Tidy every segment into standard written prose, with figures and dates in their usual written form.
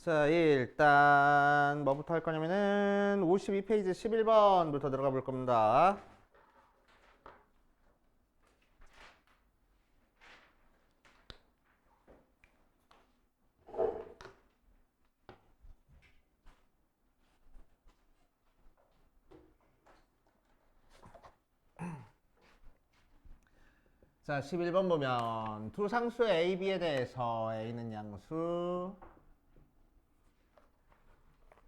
자, 일단 뭐부터 할 거냐면은 52페이지 11번부터 들어가 볼 겁니다. 자, 11번 보면 두 상수 A, B에 대해서 A는 양수,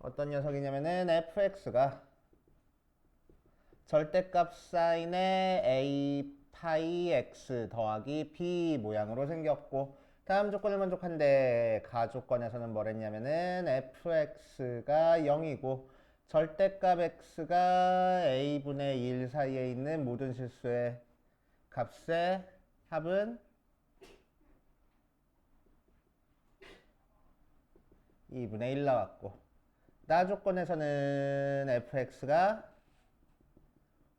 어떤 녀석이냐면은 fx가 절대값 사인의 a 파이 x 더하기 b 모양으로 생겼고, 다음 조건을 만족한데 가조건에서는 뭐랬냐면은 fx가 0이고 절대값 x가 a분의 1 사이에 있는 모든 실수의 값의 합은 2분의 1 나왔고, 나 조건에서는 fx가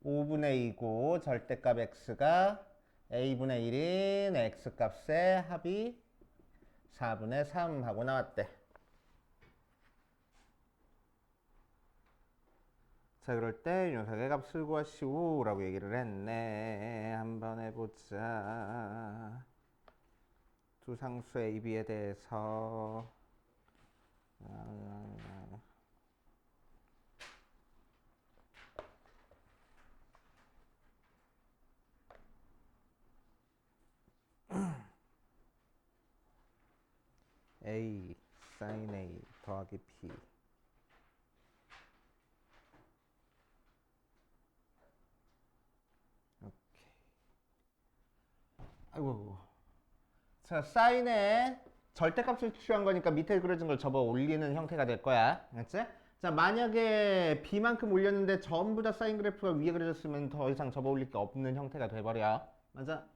5분의 2고 절대값 x가 a분의 1인 x값의 합이 4분의 3 하고 나왔대. 자, 그럴 때 이 녀석의 값을 구하시오 라고 얘기를 했네. 한번 해보자. 두 상수 a, b에 대해서 a sin a 더하기 b, 오케이. 아이고. 자, 사인의 절대값을 취한 거니까 밑에 그려진 걸 접어 올리는 형태가 될 거야. 알았지? 자, 만약에 b만큼 올렸는데 전부 다 사인 그래프가 위에 그려졌으면 더 이상 접어 올릴 게 없는 형태가 돼버려. 맞아?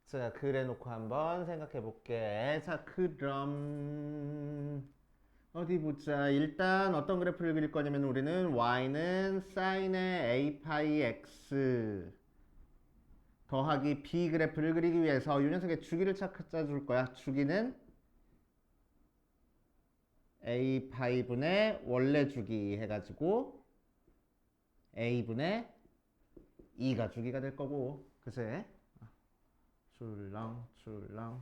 자, 그래 놓고 한번 생각해 볼게. 자, 그럼 어디 보자. 일단 어떤 그래프를 그릴 거냐면 우리는 y는 사인의 a 파이 x 더하기 b 그래프를 그리기 위해서 이 녀석의 주기를 찾아줄 거야. 주기는 a 파이분의 원래 주기 해가지고 a분의 2가 주기가 될 거고, 그치? 출렁 출렁,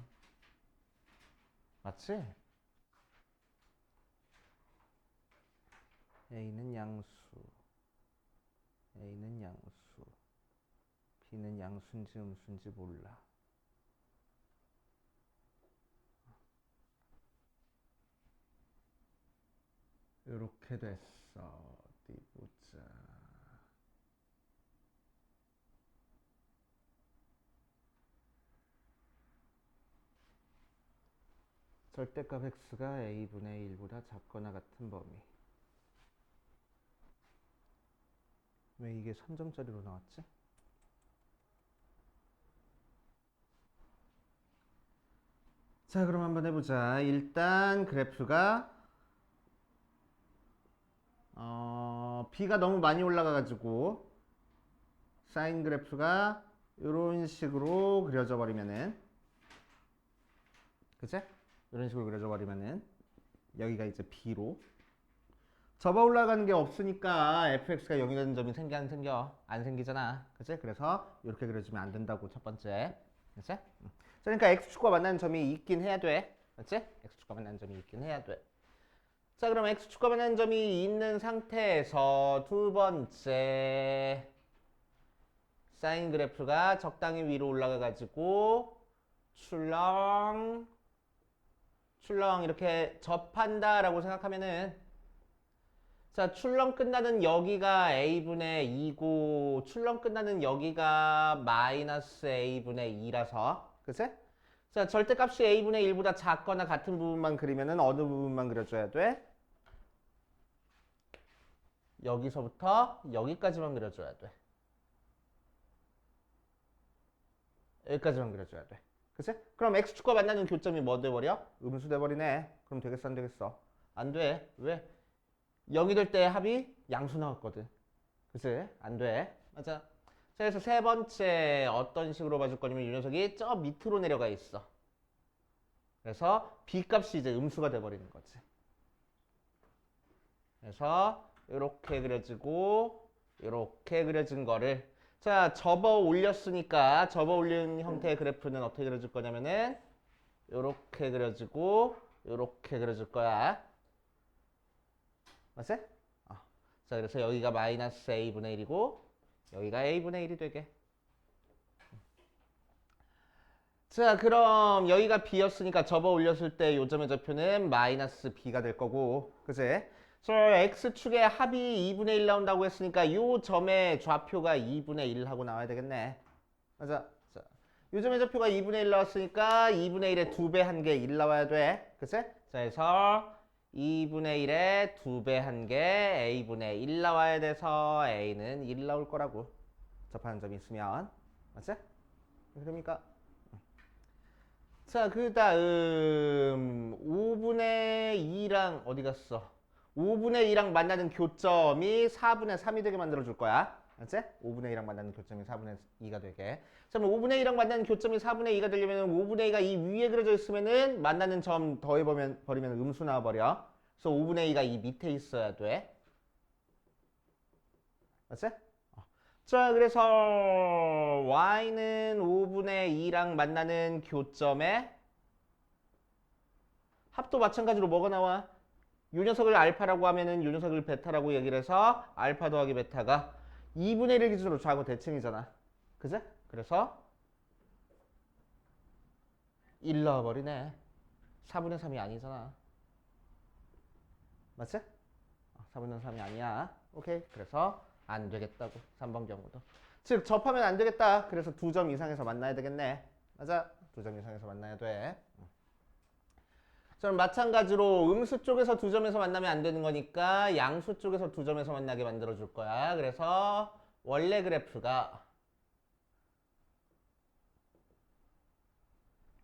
맞지? a는 양수, a는 양수, b는 양수인지 음수인지 몰라. 이렇게 됐어. 어디 보자. 절대값 x가 a분의 1보다 작거나 같은 범위. 왜 이게 3점짜리로 나왔지? 자, 그럼 한번 해보자. 일단 그래프가 b가 너무 많이 올라가가지고 사인 그래프가 이런 식으로 그려져 버리면은, 그치? 이런 식으로 그려져 버리면은 여기가 이제 b로 접어 올라가는 게 없으니까 fx가 0이 되는 점이 생겨 안 생겨? 안 생기잖아. 그치? 그래서 이렇게 그려주면 안 된다고, 첫 번째. 그치? 그러니까 x축과 만나는 점이 있긴 해야 돼. 그치? x축과 만나는 점이 있긴 해야 돼. 자, 그럼 x축과 만나는 점이 있는 상태에서 두 번째 사인 그래프가 적당히 위로 올라가 가지고 출렁 출렁 이렇게 접한다 라고 생각하면은, 자, 출렁 끝나는 여기가 a분의 2고 출렁 끝나는 여기가 마이너스 a분의 2라서, 그치? 자, 절대값이 a분의 1보다 작거나 같은 부분만 그리면은 어느 부분만 그려줘야 돼? 여기서부터 여기까지만 그려줘야 돼. 여기까지만 그려줘야 돼. 그치? 그럼 x축과 만나는 교점이 뭐 돼버려? 음수 돼버리네. 그럼 되겠어 안 되겠어? 안 돼. 왜? 0이 될 때 합이 양수 나왔거든. 그치? 안 돼. 맞아. 자, 그래서 세 번째 어떤 식으로 봐줄 거냐면 이 녀석이 저 밑으로 내려가 있어. 그래서 b 값이 이제 음수가 돼버리는 거지. 그래서 이렇게 그려지고 이렇게 그려진 거를 자 접어 올렸으니까 접어 올린 형태의 그래프는 어떻게 그려질 거냐면은 이렇게 그려지고 이렇게 그려질 거야. 맞지? 자 그래서 여기가 마이너스 a분의 1이고 여기가 a분의 1이 되게. 자 그럼 여기가 b였으니까 접어 올렸을 때 요점의 좌표는 마이너스 b가 될 거고 그치? 저 x축에 합이 2분의 1 나온다고 했으니까 요 점의 좌표가 2분의 1 하고 나와야 되겠네. 맞아. 자, 요 점의 좌표가 2분의 1 나왔으니까 2분의 1의 2배 한 개 1 나와야 돼. 그치? 자 그래서 2분의 1의 2배 한 개 a분의 1 나와야 돼서 a는 1 나올 거라고. 접하는 점이 있으면. 맞지? 그러니까 자, 그 다음 5분의 2랑 어디 갔어? 5분의 2랑 만나는 교점이 4분의 3이 되게 만들어줄 거야. 알지? 5분의 2랑 만나는 교점이 4분의 2가 되게. 자, 그럼 5분의 2랑 만나는 교점이 4분의 2가 되려면 5분의 2가 이 위에 그려져 있으면은 만나는 점 더해버리면 음수 나와버려. 그래서 5분의 2가 이 밑에 있어야 돼. 맞지? 자, 그래서 y는 5분의 2랑 만나는 교점에 합도 마찬가지로 뭐가 나와? 요 녀석을 알파라고 하면은 요 녀석을 베타라고 얘기를 해서 알파 더하기 베타가 2분의 1 기준으로 좌고 대칭이잖아. 그제? 그래서 1 넣어버리네. 4분의 3이 아니잖아. 맞지? 4분의 3이 아니야. 오케이. 그래서 안 되겠다고. 3번 경우도. 즉 접하면 안 되겠다. 그래서 2점 이상에서 만나야 되겠네. 맞아. 2점 이상에서 만나야 돼. 그럼 마찬가지로 음수 쪽에서 2점에서 만나면 안 되는 거니까 양수 쪽에서 2점에서 만나게 만들어 줄 거야. 그래서 원래 그래프가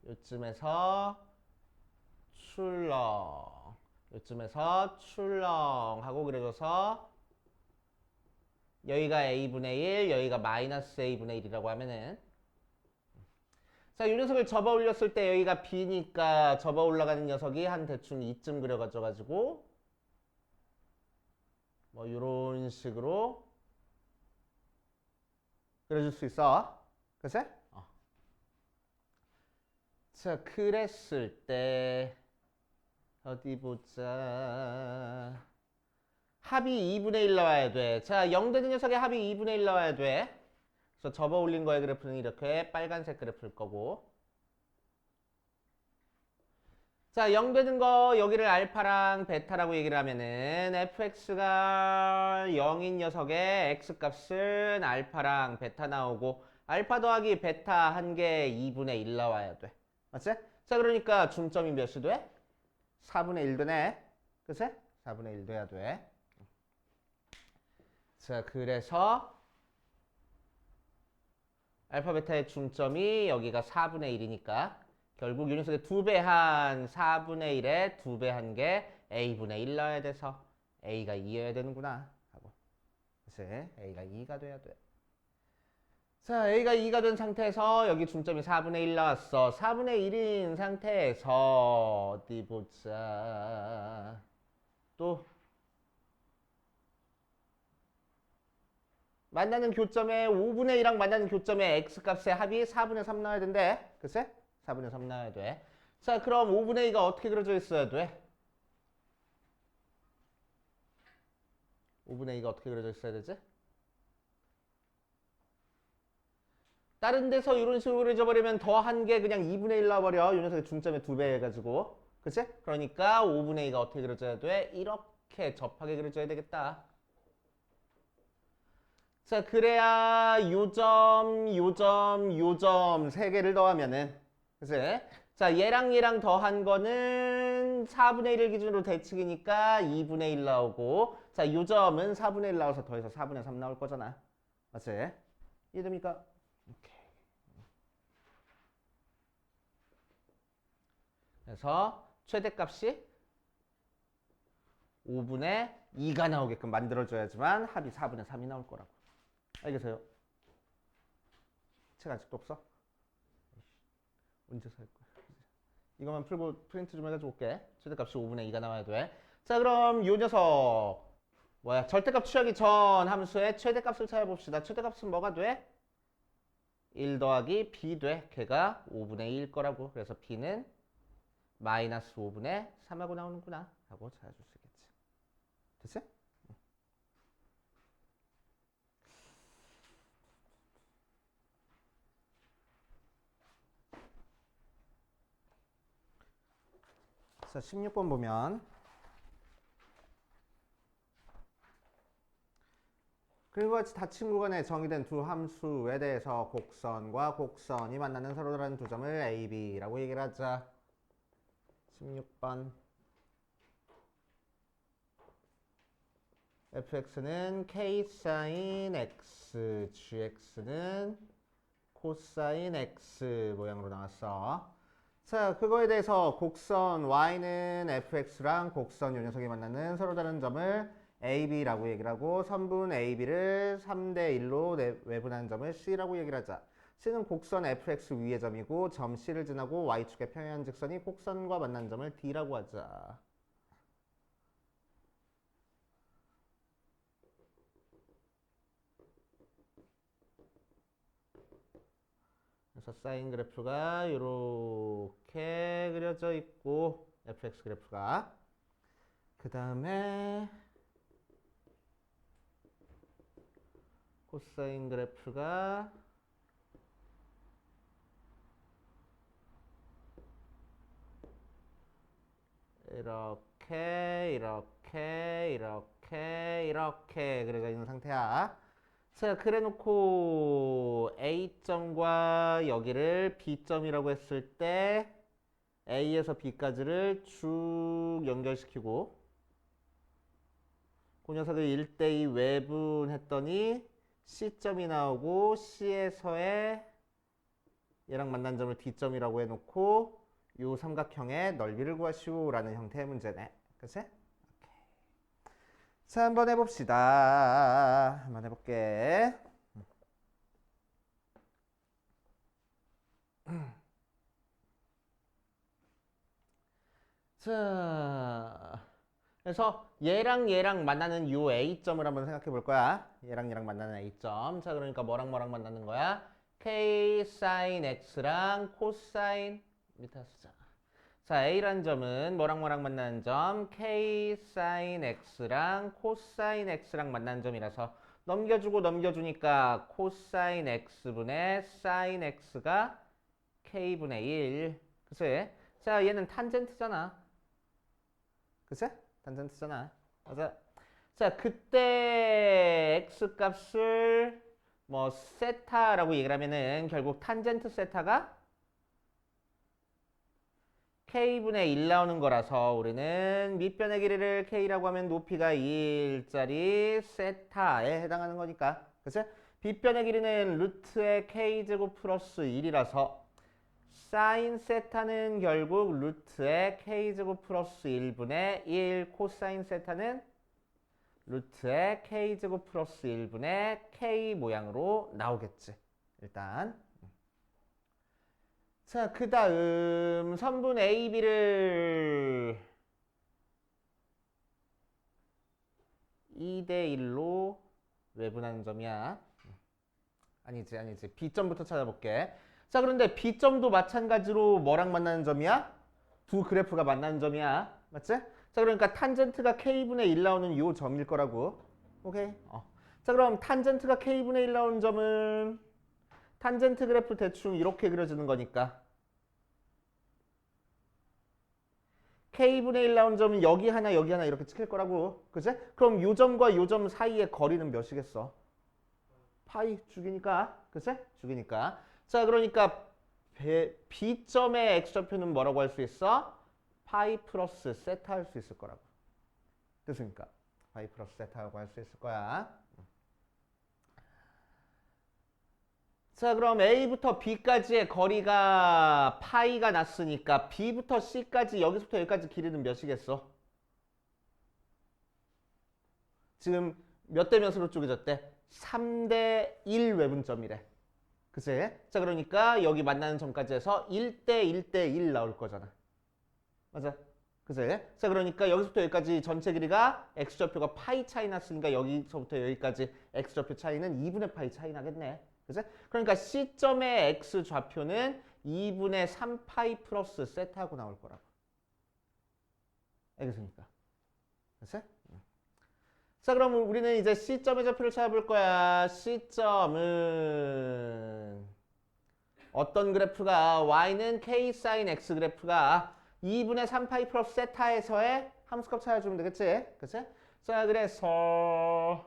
요쯤에서 출렁 요쯤에서 출렁 하고 그려줘서 여기가 a분의 1 여기가 마이너스 a분의 1이라고 하면은 자, 이 녀석을 접어 올렸을 때 여기가 b니까 접어 올라가는 녀석이 한 대충 이쯤 그려가지고 뭐 이런 식으로 그려줄 수 있어. 그치? 자, 그랬을 때 어디 보자. 합이 2분의 1 나와야 돼. 자, 0 되는 녀석의 합이 2분의 1 나와야 돼. 그래서 접어 올린 거의 그래프는 이렇게 빨간색 그래프일 거고. 자, 0 되는 거 여기를 알파랑 베타라고 얘기를 하면은 fx가 0인 녀석의 x값은 알파랑 베타 나오고 알파 더하기 베타 한 개 2분의 1 나와야 돼. 맞지? 자, 그러니까 중점이 몇이 돼? 4분의 1 되네. 그치? 4분의 1 돼야 돼. 자, 그래서 알파 베타의 중점이 여기가 4분의 1이니까 결국 이 녀석의 2배 한 4분의 1에 2배 한 게 a분의 1 넣어야 돼서 a가 2여야 되는구나 하고. 그치? a가 2가 돼야 돼. 자, a가 2가 된 상태에서 여기 중점이 4분의 1 나왔어. 4분의 1인 상태에서 어디 보자. 또 만나는 교점에 5분의 1랑 만나는 교점에 x값의 합이 4분의 3 나와야 된대. 그치? 4분의 3 나와야 돼. 자, 그럼 5분의 2가 어떻게 그려져 있어야 돼? 5분의 2가 어떻게 그려져 있어야 되지? 다른 데서 이런 식으로 그려져 버리면 더 한 개 그냥 2분의 1 나와버려. 이 녀석의 중점에 2배 해가지고. 그치? 그러니까 5분의 2가 어떻게 그려져야 돼? 이렇게 접하게 그려져야 되겠다. 자, 그래야 요점, 요점, 요점 세 개를 더하면은 그치? 자, 얘랑 더한 거는 4분의 1을 기준으로 대칭이니까 2분의 1 나오고 자, 요점은 4분의 1 나와서 더해서 4분의 3 나올 거잖아. 맞지? 이해됩니까? 오케이. 그래서 최대값이 5분의 2가 나오게끔 만들어줘야지만 합이 4분의 3이 나올 거라고. 알겠어요? 책 아직도 없어? 언제 살 거야? 이것만 풀고 프린트 좀 해가지고 올게. 최대값이 5분의 2가 나와야 돼. 자, 그럼 요 녀석 뭐야? 절대값 취하기 전 함수의 최대값을 찾아봅시다. 최대값은 뭐가 돼? 1 더하기 b 돼. 걔가 5분의 2일 거라고. 그래서 b는 마이너스 5분의 3하고 나오는구나 하고 찾아줄 수 있겠지. 됐지? 자, 16번 보면 그리고 같이 닫힌 구간에 정의된 두 함수에 대해서 곡선과 곡선이 만나는 서로 다른 두 점을 A, B라고 얘기를 하자. 16번 fx는 k sin x, gx는 코사인 x 모양으로 나왔어. 자, 그거에 대해서 곡선 y는 fx랑 곡선 요 녀석이 만나는 서로 다른 점을 AB라고 얘기를 하고 선분 AB를 3대 1로 외분하는 점을 C라고 얘기를 하자. C는 곡선 fx 위의 점이고 점 C를 지나고 y축의 평행한 직선이 곡선과 만난 점을 D라고 하자. 그래서 사인 그래프가 이렇게 그려져 있고 fx 그래프가 그 다음에 코사인 그래프가 이렇게 그려져 있는 상태야. 자, 그래놓고 A점과 여기를 B점이라고 했을 때 A에서 B까지를 쭉 연결시키고 그 녀석을 1대2 외분했더니 C점이 나오고 C에서의 얘랑 만난 점을 D점이라고 해놓고 요 삼각형의 넓이를 구하시오 라는 형태의 문제네. 그치? 자, 한번 해봅시다. 한번 해볼게. 자, 그래서 얘랑 만나는 요 A점을 한번 생각해 볼 거야. 얘랑 만나는 A점. 자, 그러니까 뭐랑 만나는 거야? K sin X랑 코사인 밑에 쓰자. 자, A란 점은 뭐랑 만나는 점? K sin X랑 코사인 X랑 만나는 점이라서 넘겨주고 넘겨주니까 코사인 X분의 sin X가 K분의 1. 그치? 자, 얘는 탄젠트잖아. 그치? 탄젠트잖아. 맞아. 자, 그때 X 값을 뭐 세타라고 얘기를 하면은 결국 탄젠트 세타가 K분의 1 나오는 거라서 우리는 밑변의 길이를 K라고 하면 높이가 2일짜리 세타에 해당하는 거니까. 그치? 빗변의 길이는 루트의 K제곱 플러스 1이라서 사인 세타는 결국 루트의 K제곱 플러스 1분의 1 코사인 세타는 루트의 K제곱 플러스 1분의 K 모양으로 나오겠지. 일단 자, 그 다음 선분 AB를 2대 1로 외분하는 점이야. 아니지. B점부터 찾아볼게. 자, 그런데 B점도 마찬가지로 뭐랑 만나는 점이야? 두 그래프가 만나는 점이야. 맞지? 자, 그러니까 탄젠트가 K분의 1 나오는 요 점일 거라고. 오케이? 자, 그럼 탄젠트가 K분의 1 나오는 점은 탄젠트 그래프 대충 이렇게 그려지는 거니까 K분의 1 나오는 점은 여기 하나 이렇게 찍힐 거라고. 그치? 그럼 요 점과 요 점 사이의 거리는 몇이겠어? 파이 죽이니까. 그치? 죽이니까. 자, 그러니까 B점의 X좌표는 뭐라고 할 수 있어? 파이 플러스 세타 할 수 있을 거라고. 됐습니까? 파이 플러스 세타라고 할 수 있을 거야. 자, 그럼 A부터 B까지의 거리가 파이가 났으니까 B부터 C까지 여기서부터 여기까지 길이는 몇이겠어? 지금 몇 대 몇으로 쪼개졌대? 3대 1 외분점이래. 그치? 자, 그러니까 여기 만나는 점까지 해서 1대 1대 1 나올 거잖아. 맞아? 그치? 자, 그러니까 여기서부터 여기까지 전체 길이가 x좌표가 파이 차이 났으니까 여기서부터 여기까지 x좌표 차이는 2분의 파이 차이 나겠네. 그치? 그러니까 C점의 x좌표는 2분의 3파이 플러스 세타하고 나올 거라고. 알겠습니까? 그치? 자, 그럼 우리는 이제 C점의 좌표를 찾아볼 거야. C점은 어떤 그래프가 y는 k sin x 그래프가 2분의 3파이 플러스 세타에서의 함수값 찾아주면 되겠지? 그치? 자, 그래서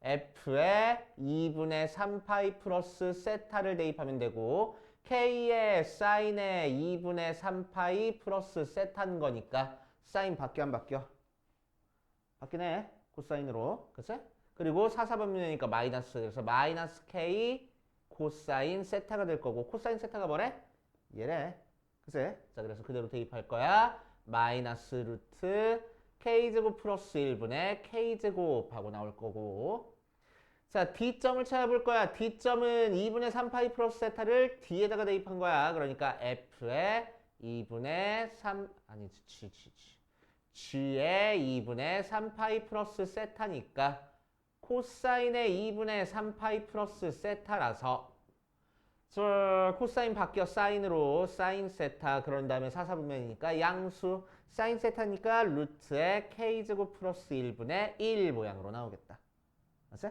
f에 2분의 3파이 플러스 세타를 대입하면 되고 k의 sin에 2분의 3파이 플러스 세타인 거니까 사인 바뀌어 안 바뀌어? 바뀌네. 코사인으로. 그치? 그리고 사사변면이니까 마이너스. 그래서 마이너스 k 코사인 세타가 될 거고 코사인 세타가 뭐래? 얘래. 그치? 자, 그래서 그대로 대입할 거야. 마이너스 루트 k제곱 플러스 1분의 k제곱 하고 나올 거고. 자, D점을 찾아볼 거야. D점은 2분의 3파이 플러스 세타를 D에다가 대입한 거야. 그러니까 F에 2분의 3, 아니지, G에 2분의 3파이 플러스 세타니까 코사인의 2분의 3파이 플러스 세타라서 저 코사인 바뀌어 사인으로 사인 세타 그런 다음에 사사분면이니까 양수 사인 세타니까 루트의 k제곱 플러스 1분의 1 모양으로 나오겠다. 맞지?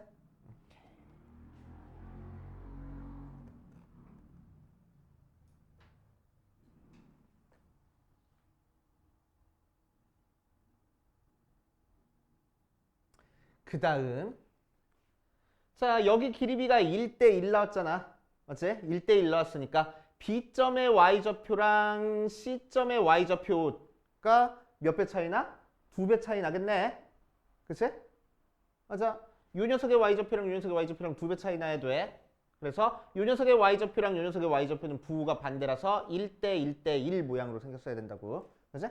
그 다음 자, 여기 길이비가 1대1 나왔잖아. 맞지? 1대1 나왔으니까 B점의 Y좌표랑 C점의 Y좌표가 몇 배 차이나? 2배 차이 나겠네. 그치? 맞아. 요 녀석의 Y좌표랑 요 녀석의 Y좌표랑 2배 차이 나야 돼. 그래서 요 녀석의 Y좌표랑 요 녀석의 Y좌표는 부호가 반대라서 1대1대1 모양으로 생겼어야 된다고. 그치?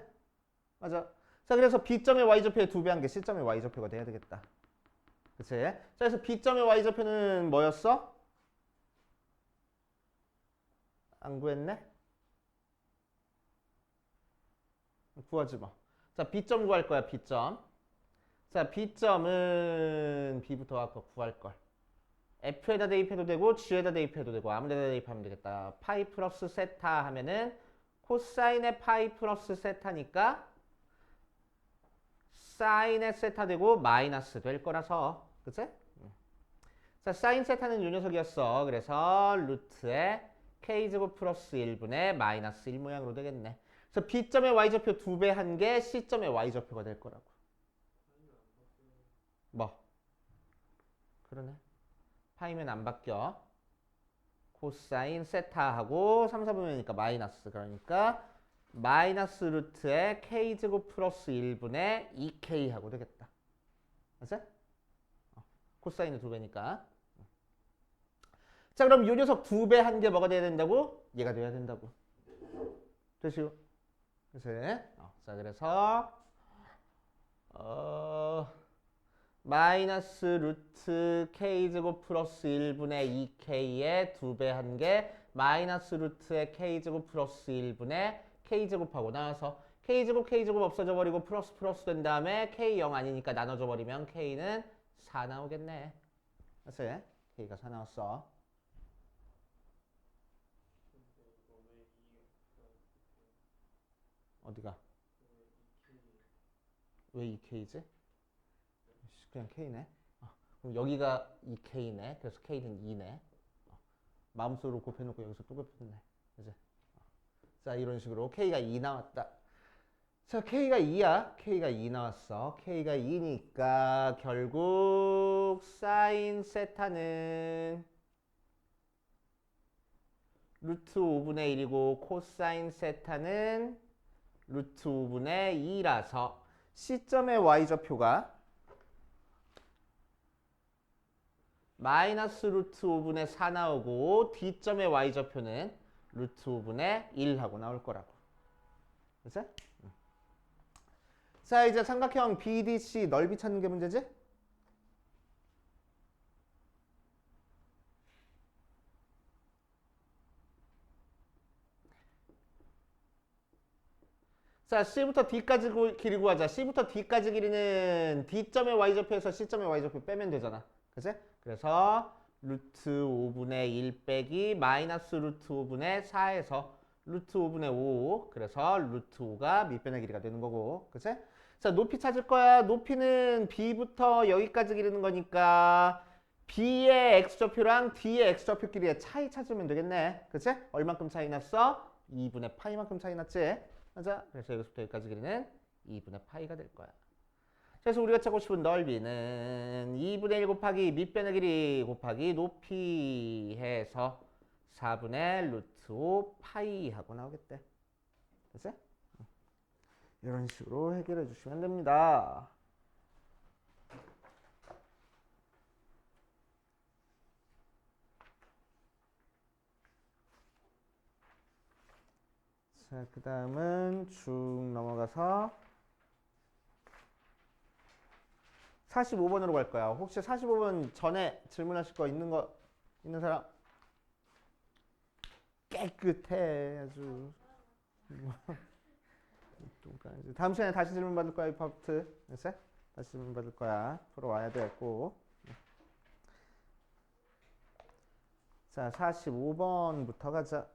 맞아. 자, 그래서 B점의 Y좌표의 2배 한 게 C점의 Y좌표가 돼야 되겠다. 그치? 자, 그래서 B점의 Y좌표는 뭐였어? 안 구했네? 구하지 뭐. 자, B점 구할 거야, B점. 자, B점은 B부터 아까 구할 걸. F에다 대입해도 되고 G에다 대입해도 되고 아무 데다 대입하면 되겠다. 파이 플러스 세타 하면은 코사인의 파이 플러스 세타니까 사인의 세타 되고 마이너스 될 거라서 그치? 자, 사인 세타는 요 녀석이었어. 그래서 루트에 k제곱 플러스 1분의 마이너스 1 모양으로 되겠네. 그래서 B점의 Y좌표 2배 한 게 C점의 Y좌표가 될 거라고. 뭐? 그러네. 파이면 안 바뀌어. 코사인 세타하고 3, 4분면이니까 마이너스. 그러니까 마이너스 루트에 k제곱 플러스 1분의 2k 하고 되겠다. 맞지? 코사인은 2배니까. 자, 그럼 요 녀석 2배 한 게 뭐가 돼야 된다고? 얘가 돼야 된다고. 되시오? 그래서 자, 그래서 마이너스 루트 k제곱 플러스 1분의 2k의 2배 한 게 마이너스 루트의 k제곱 플러스 1분의 k제곱하고 나와서 k제곱 없어져 버리고 플러스 플러스 된 다음에 k 0 아니니까 나눠져 버리면 k는 4 나오겠네. 그래서 k가 4 나왔어. 어디가? 왜 2k지? 그냥 k네. 그럼 여기가 2k네. 그래서 k는 2네. 마음속으로 곱해놓고 여기서 또 곱했네. 그치? 자, 이런 식으로 k가 2 나왔다. 자, k가 2야. k가 2 나왔어. k가 2니까 결국 사인 세타는 루트 5분의 1이고 코사인 세타는 루트 5분의 2라서 C점의 Y좌표가 마이너스 루트 5분의 4 나오고 D점의 Y좌표는 루트 5분의 1 하고 나올 거라고. 그치? 자, 이제 삼각형 BDC 넓이 찾는 게 문제지? 자, C부터 D까지 길이 구하자. C부터 D까지 길이는 D점의 Y좌표에서 C점의 Y좌표 빼면 되잖아. 그치? 그래서 루트 5분의 1 빼기 마이너스 루트 5분의 4에서 루트 5분의 5. 그래서 루트 5가 밑변의 길이가 되는 거고. 그치? 자, 높이 찾을 거야. 높이는 B부터 여기까지 기르는 거니까 B의 X좌표랑 D의 X좌표 길이의 차이 찾으면 되겠네. 그치? 얼만큼 차이 났어? 2분의 파이만큼 차이 났지? 맞아. 그래서 여기서부터 여기까지 길이는 2분의 파이가 될 거야. 그래서 우리가 찾고 싶은 넓이는 2분의 1 곱하기 밑변의 길이 곱하기 높이 해서 4분의 루트 5 파이 하고 나오겠대. 그치? 이런 식으로 해결해 주시면 됩니다. 자, 그 다음은 쭉 넘어가서 45번으로 갈 거야. 혹시 45번 전에 질문하실 거 있는 사람? 깨끗해 아주. 다음 시간에 다시 질문 받을 거야. 이 파트. 알았어? 다시 질문 받을 거야. 풀어와야 되고. 자, 45번부터 가자.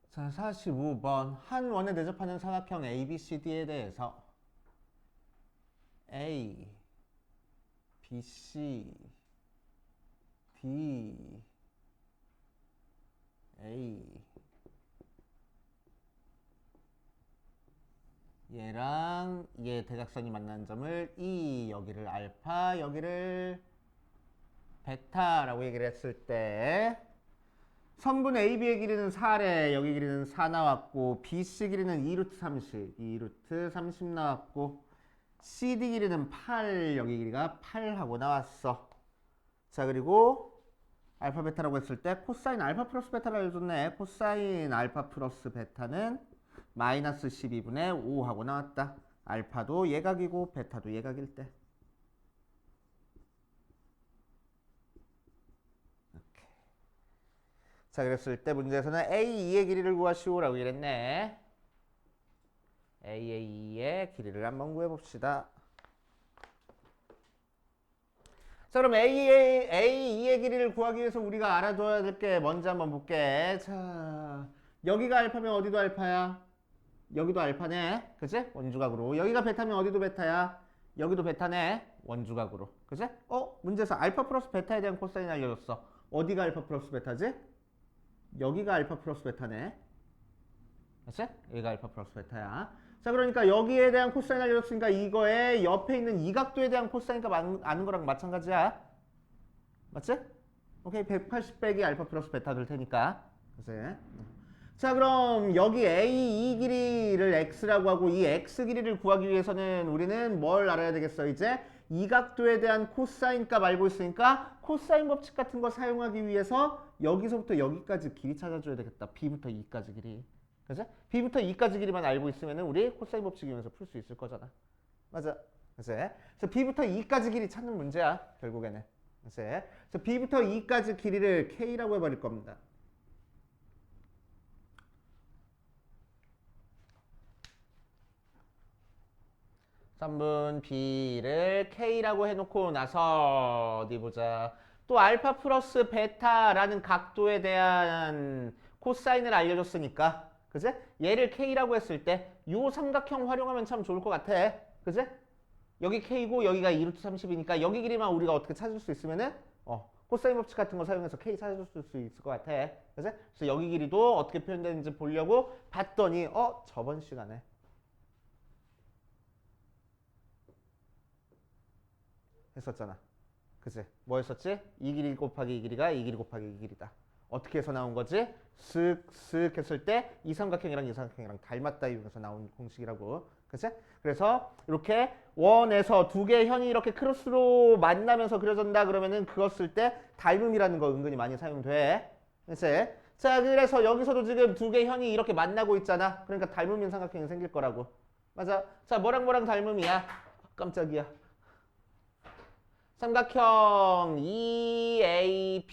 자, 45번. 한 원에 대접하는 삼각형 ABCD에 대해서 A, BC, D, A 얘랑 얘 대각선이 만나는 점을 E, 여기를 알파, 여기를 베타라고 얘기를 했을 때 선분 AB의 길이는 4래. 여기 길이는 4 나왔고 BC 길이는 2루트 30. 2루트 30 나왔고 CD 길이는 8. 여기 길이가 8 하고 나왔어. 자, 그리고 알파 베타라고 했을 때 코사인 알파 플러스 베타를 알려줬네. 코사인 알파 플러스 베타는 마이너스 12분의 5 하고 나왔다. 알파도 예각이고 베타도 예각일 때. 자, 그랬을 때 문제에서는 A2의 길이를 구하시오라고 이랬네. A2의 길이를 한번 구해봅시다. 자, 그럼 A2의 길이를 구하기 위해서 우리가 알아둬야 될 게 뭔지 한번 볼게. 자, 여기가 알파면 어디도 알파야? 여기도 알파네. 그치? 원주각으로. 여기가 베타면 어디도 베타야? 여기도 베타네. 원주각으로. 그치? 문제에서 알파 플러스 베타에 대한 코사인 알려줬어. 어디가 알파 플러스 베타지? 여기가 알파 플러스 베타네. 그치? 여기가 알파 플러스 베타야. 자, 그러니까 여기에 대한 코사인 알려줬으니까 이거에 옆에 있는 이 각도에 대한 코사인값 아는 거랑 마찬가지야. 맞지? 오케이. 180 빼기 알파 플러스 베타 될 테니까. 그치? 자, 그럼 여기 A 이 길이를 x라고 하고 이 x 길이를 구하기 위해서는 우리는 뭘 알아야 되겠어? 이제 이 각도에 대한 코사인 값 알고 있으니까 코사인 법칙 같은 거 사용하기 위해서 여기서부터 여기까지 길이 찾아줘야 되겠다. B부터 E까지 길이. 그치? B부터 E까지 길이만 알고 있으면 우리 코사인 법칙 이용해서 풀 수 있을 거잖아. 맞아. 그치? 그래서 B부터 E까지 길이 찾는 문제야. 결국에는. 그치? 그래서 B부터 E까지 길이를 K라고 해버릴 겁니다. 썸분 B를 K라고 해놓고 나서 어디 보자. 또 알파 플러스 베타라는 각도에 대한 코사인을 알려줬으니까 그지? 얘를 K라고 했을 때 요 삼각형 활용하면 참 좋을 것 같아. 그지? 여기 K고 여기가 2루트 30이니까 여기 길이만 우리가 어떻게 찾을 수 있으면은 코사인 법칙 같은 거 사용해서 K 찾을 수 있을 것 같아. 그지? 그래서 여기 길이도 어떻게 표현되는지 보려고 봤더니 저번 시간에 했었잖아. 그치? 뭐 했었지? 이 길이 곱하기 이 길이가 이 길이 곱하기 이 길이다. 어떻게 해서 나온 거지? 쓱쓱 했을 때 이 삼각형이랑 이 삼각형이랑 닮았다 이용해서 나온 공식이라고 그치? 그래서 이렇게 원에서 두 개의 현이 이렇게 크로스로 만나면서 그려진다 그러면은 그거 쓸 때 닮음이라는 거 은근히 많이 사용돼. 그치? 자, 그래서 여기서도 지금 두 개의 현이 이렇게 만나고 있잖아. 그러니까 닮음인 삼각형이 생길 거라고. 맞아. 자, 뭐랑 닮음이야? 깜짝이야. 삼각형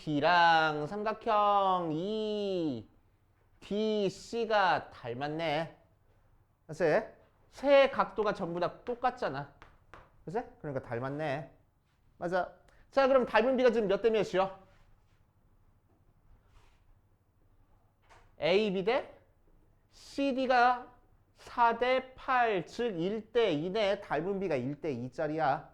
EAB랑 삼각형 EDC가 닮았네. 그치? 세 각도가 전부 다 똑같잖아. 그치? 그러니까 닮았네. 맞아. 자, 그럼 닮은 비가 지금 몇 대 몇이요? AB 대 CD가 4대 8, 즉 1대 2네. 닮은 비가 1대 2짜리야.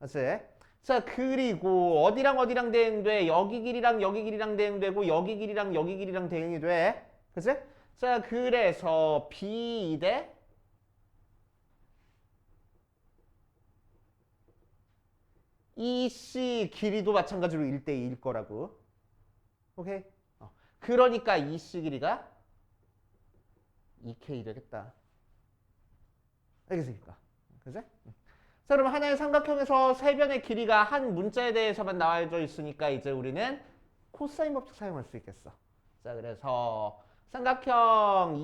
맞지? 자, 그리고 어디랑 대응돼? 여기 길이랑 여기 길이랑 대응되고 여기 길이랑 여기 길이랑 대응이 돼. 그치? 자, 그래서 B 대 EC 길이도 마찬가지로 1대 2일 거라고. 오케이? 그러니까 EC 길이가 2K 되겠다. 알겠습니까? 그치? 자, 그럼 하나의 삼각형에서 세 변의 길이가 한 문자에 대해서만 나와져 있으니까 이제 우리는 코사인 법칙 사용할 수 있겠어. 자, 그래서 삼각형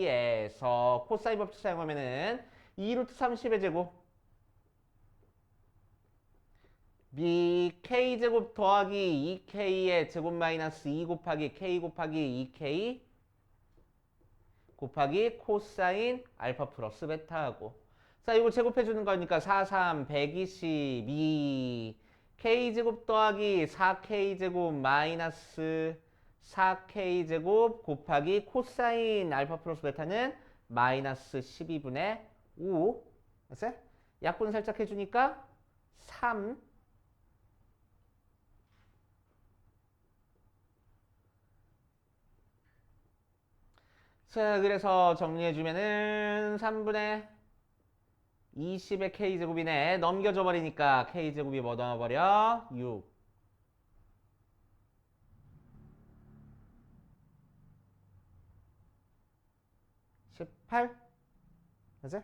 EBC에서 코사인 법칙 사용하면은 2루트 30의 제곱 B K제곱 더하기 2K의 제곱 마이너스 2 곱하기 K 곱하기 2K 곱하기 코사인 알파 플러스 베타하고 자, 이거 제곱해주는 거니까 4, 3, 122 K제곱 더하기 4K제곱 마이너스 4K제곱 곱하기 코사인 알파 플러스 베타는 마이너스 12분의 5 알았어요? 약분 살짝 해주니까 3 자, 그래서 정리해주면은 3분의 20의 K제곱이네. 넘겨줘 버리니까 K제곱이 뭐 넣어버려? 6. 18. 그치?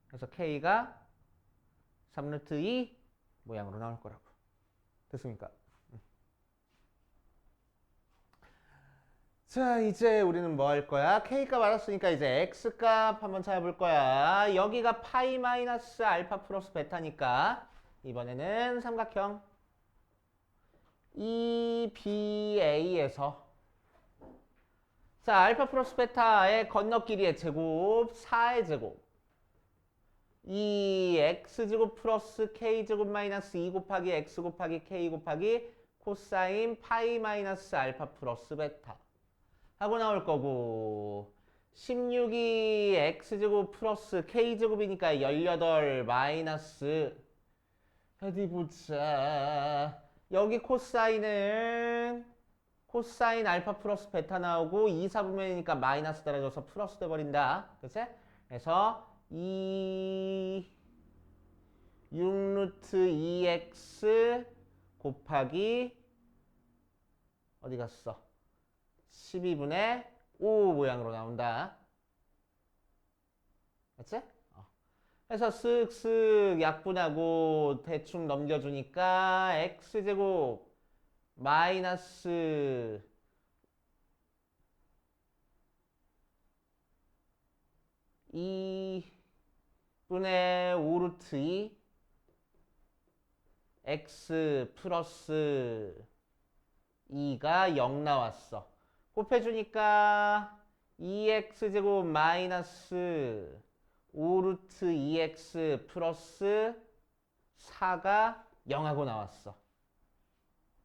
그래서 K가 3루트 2 모양으로 나올 거라고. 됐습니까? 자, 이제 우리는 뭐 할 거야? K값 알았으니까 이제 X값 한번 찾아볼 거야. 여기가 파이 마이너스 알파 플러스 베타니까 이번에는 삼각형 EBA에서 자, 알파 플러스 베타의 건너끼리의 제곱 4의 제곱 이 X제곱 플러스 K제곱 마이너스 2 곱하기 X 곱하기 K 곱하기 코사인 파이 마이너스 알파 플러스 베타 하고 나올 거고 16이 X제곱 플러스 K제곱이니까 18 마이너스 어디 보자 여기 코사인은 코사인 알파 플러스 베타 나오고 2, 4분면이니까 마이너스 떨어져서 플러스 돼버린다 그치? 그래서 6루트 2x 곱하기 어디 갔어? 12분의 5 모양으로 나온다. 맞지? 그래서 쓱쓱 약분하고 대충 넘겨주니까 x제곱 마이너스 2분의 5루트 2 x 플러스 2가 0 나왔어. 곱해주니까 2x제곱 마이너스 5루트 2x 플러스 4가 0하고 나왔어.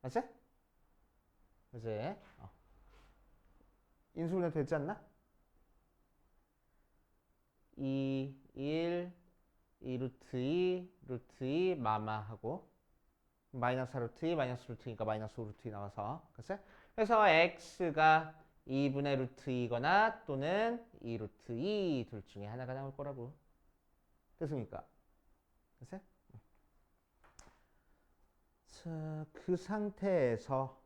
맞지? 그지? 인수분해 되지 않나? 2, 1, 2루트 2, 루트 2, 마마하고 마이너스 4루트 2, 마이너스 루트 2니까 마이너스 5루트 2 나와서 그치? 그래서 x가 2분의 루트 2거나 또는 2루트 2 둘 중에 하나가 나올 거라고. 됐습니까? 그치? 자, 그 상태에서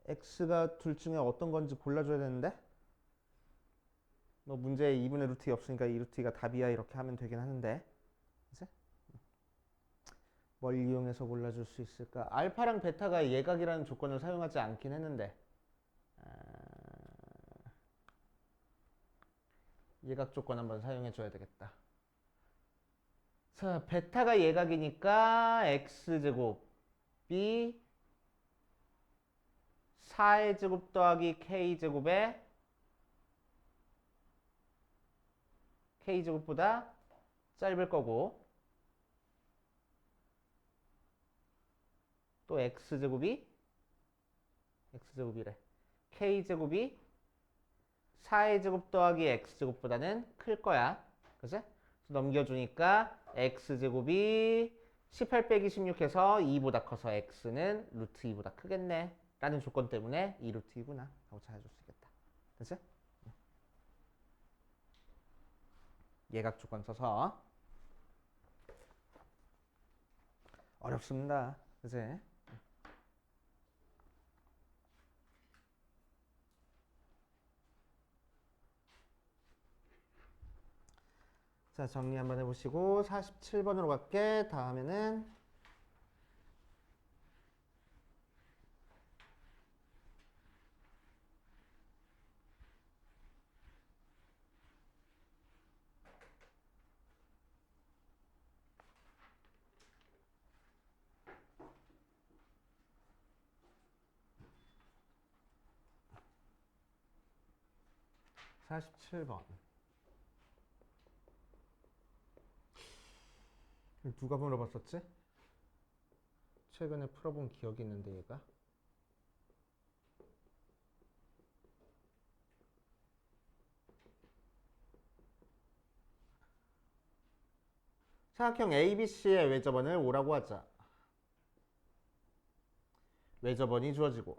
x가 둘 중에 어떤 건지 골라줘야 되는데 뭐 문제에 2분의 루트 2 없으니까 2 루트 2가 답이야 이렇게 하면 되긴 하는데 그치? 뭘 이용해서 골라줄 수 있을까? 알파랑 베타가 예각이라는 조건을 사용하지 않긴 했는데 예각 조건 한번 사용해 줘야 되겠다. 자, 베타가 예각이니까 x제곱이 4의 제곱 더하기 k제곱에 k제곱보다 짧을 거고 또 x제곱이래. k제곱이 4의 제곱 더하기 x제곱보다는 클 거야. 그치? 넘겨주니까 x제곱이 18 빼기 16 해서 2보다 커서 x는 루트 2보다 크겠네 라는 조건 때문에 2 루트 2구나 하고 찾아줄 수 있겠다. 그치? 예각 조건 써서 어렵습니다. 그치? 자, 정리 한번 해보시고 47번으로 갈게. 다음에는 (47번) 누가 물어봤었지? 최근에 풀어본 기억이 있는데 얘가 사각형 ABC의 외접원을 오라고 하자. 외접원이 주어지고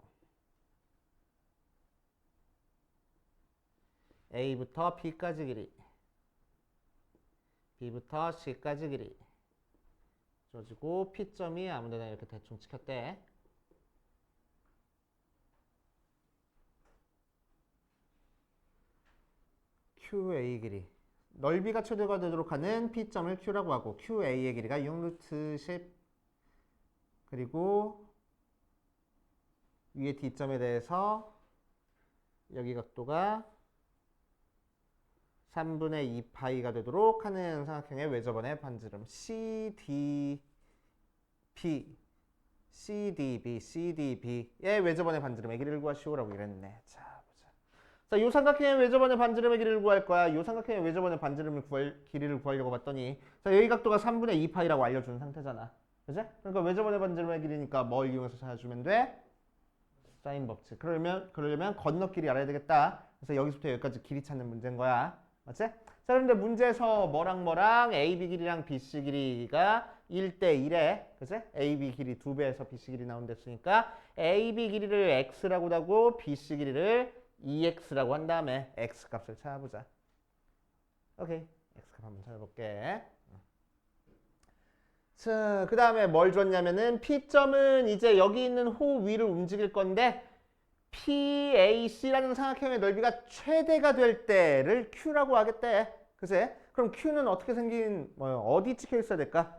A부터 B까지 길이, B부터 C까지 길이 주어지고 P점이 아무데나 이렇게 대충 찍혔대. QA 길이, 넓이가 최대가 되도록 하는 P점을 Q라고 하고 QA의 길이가 6루트 10 그리고 위에 D점에 대해서 여기 각도가 3분의 2파이가 되도록 하는 삼각형의 외접원의 반지름 CDB, CDB의 외접원의 반지름의 길이를 구하시오라고 이랬네. 자, 보자. 자, 이 삼각형의 외접원의 반지름의 길이를 구할 거야. 이 삼각형의 외접원의 반지름을 길이를 구하려고 봤더니 자, 여기 각도가 3분의 2파이라고 알려준 상태잖아. 그치? 그러니까 외접원의 반지름의 길이니까 뭘 이용해서 찾아주면 돼? 사인 법칙. 그러려면 건너길이 알아야 되겠다. 그래서 여기서부터 여기까지 길이 찾는 문제인 거야. 맞지? 자, 그런데 문제에서 뭐랑 AB 길이랑 BC 길이가 1대1에, 그치? AB 길이 2배에서 BC 길이 나온댔으니까 AB 길이를 X라고 하고 BC 길이를 EX라고 한 다음에 X 값을 찾아보자. 오케이. X 값 한번 찾아볼게. 자, 그 다음에 뭘 줬냐면은 P점은 이제 여기 있는 호 위를 움직일 건데 PAC라는 삼각형의 넓이가 최대가 될 때를 Q라고 하겠대. 그치? 그럼 Q는 어떻게 생긴, 어디 찍혀 있어야 될까?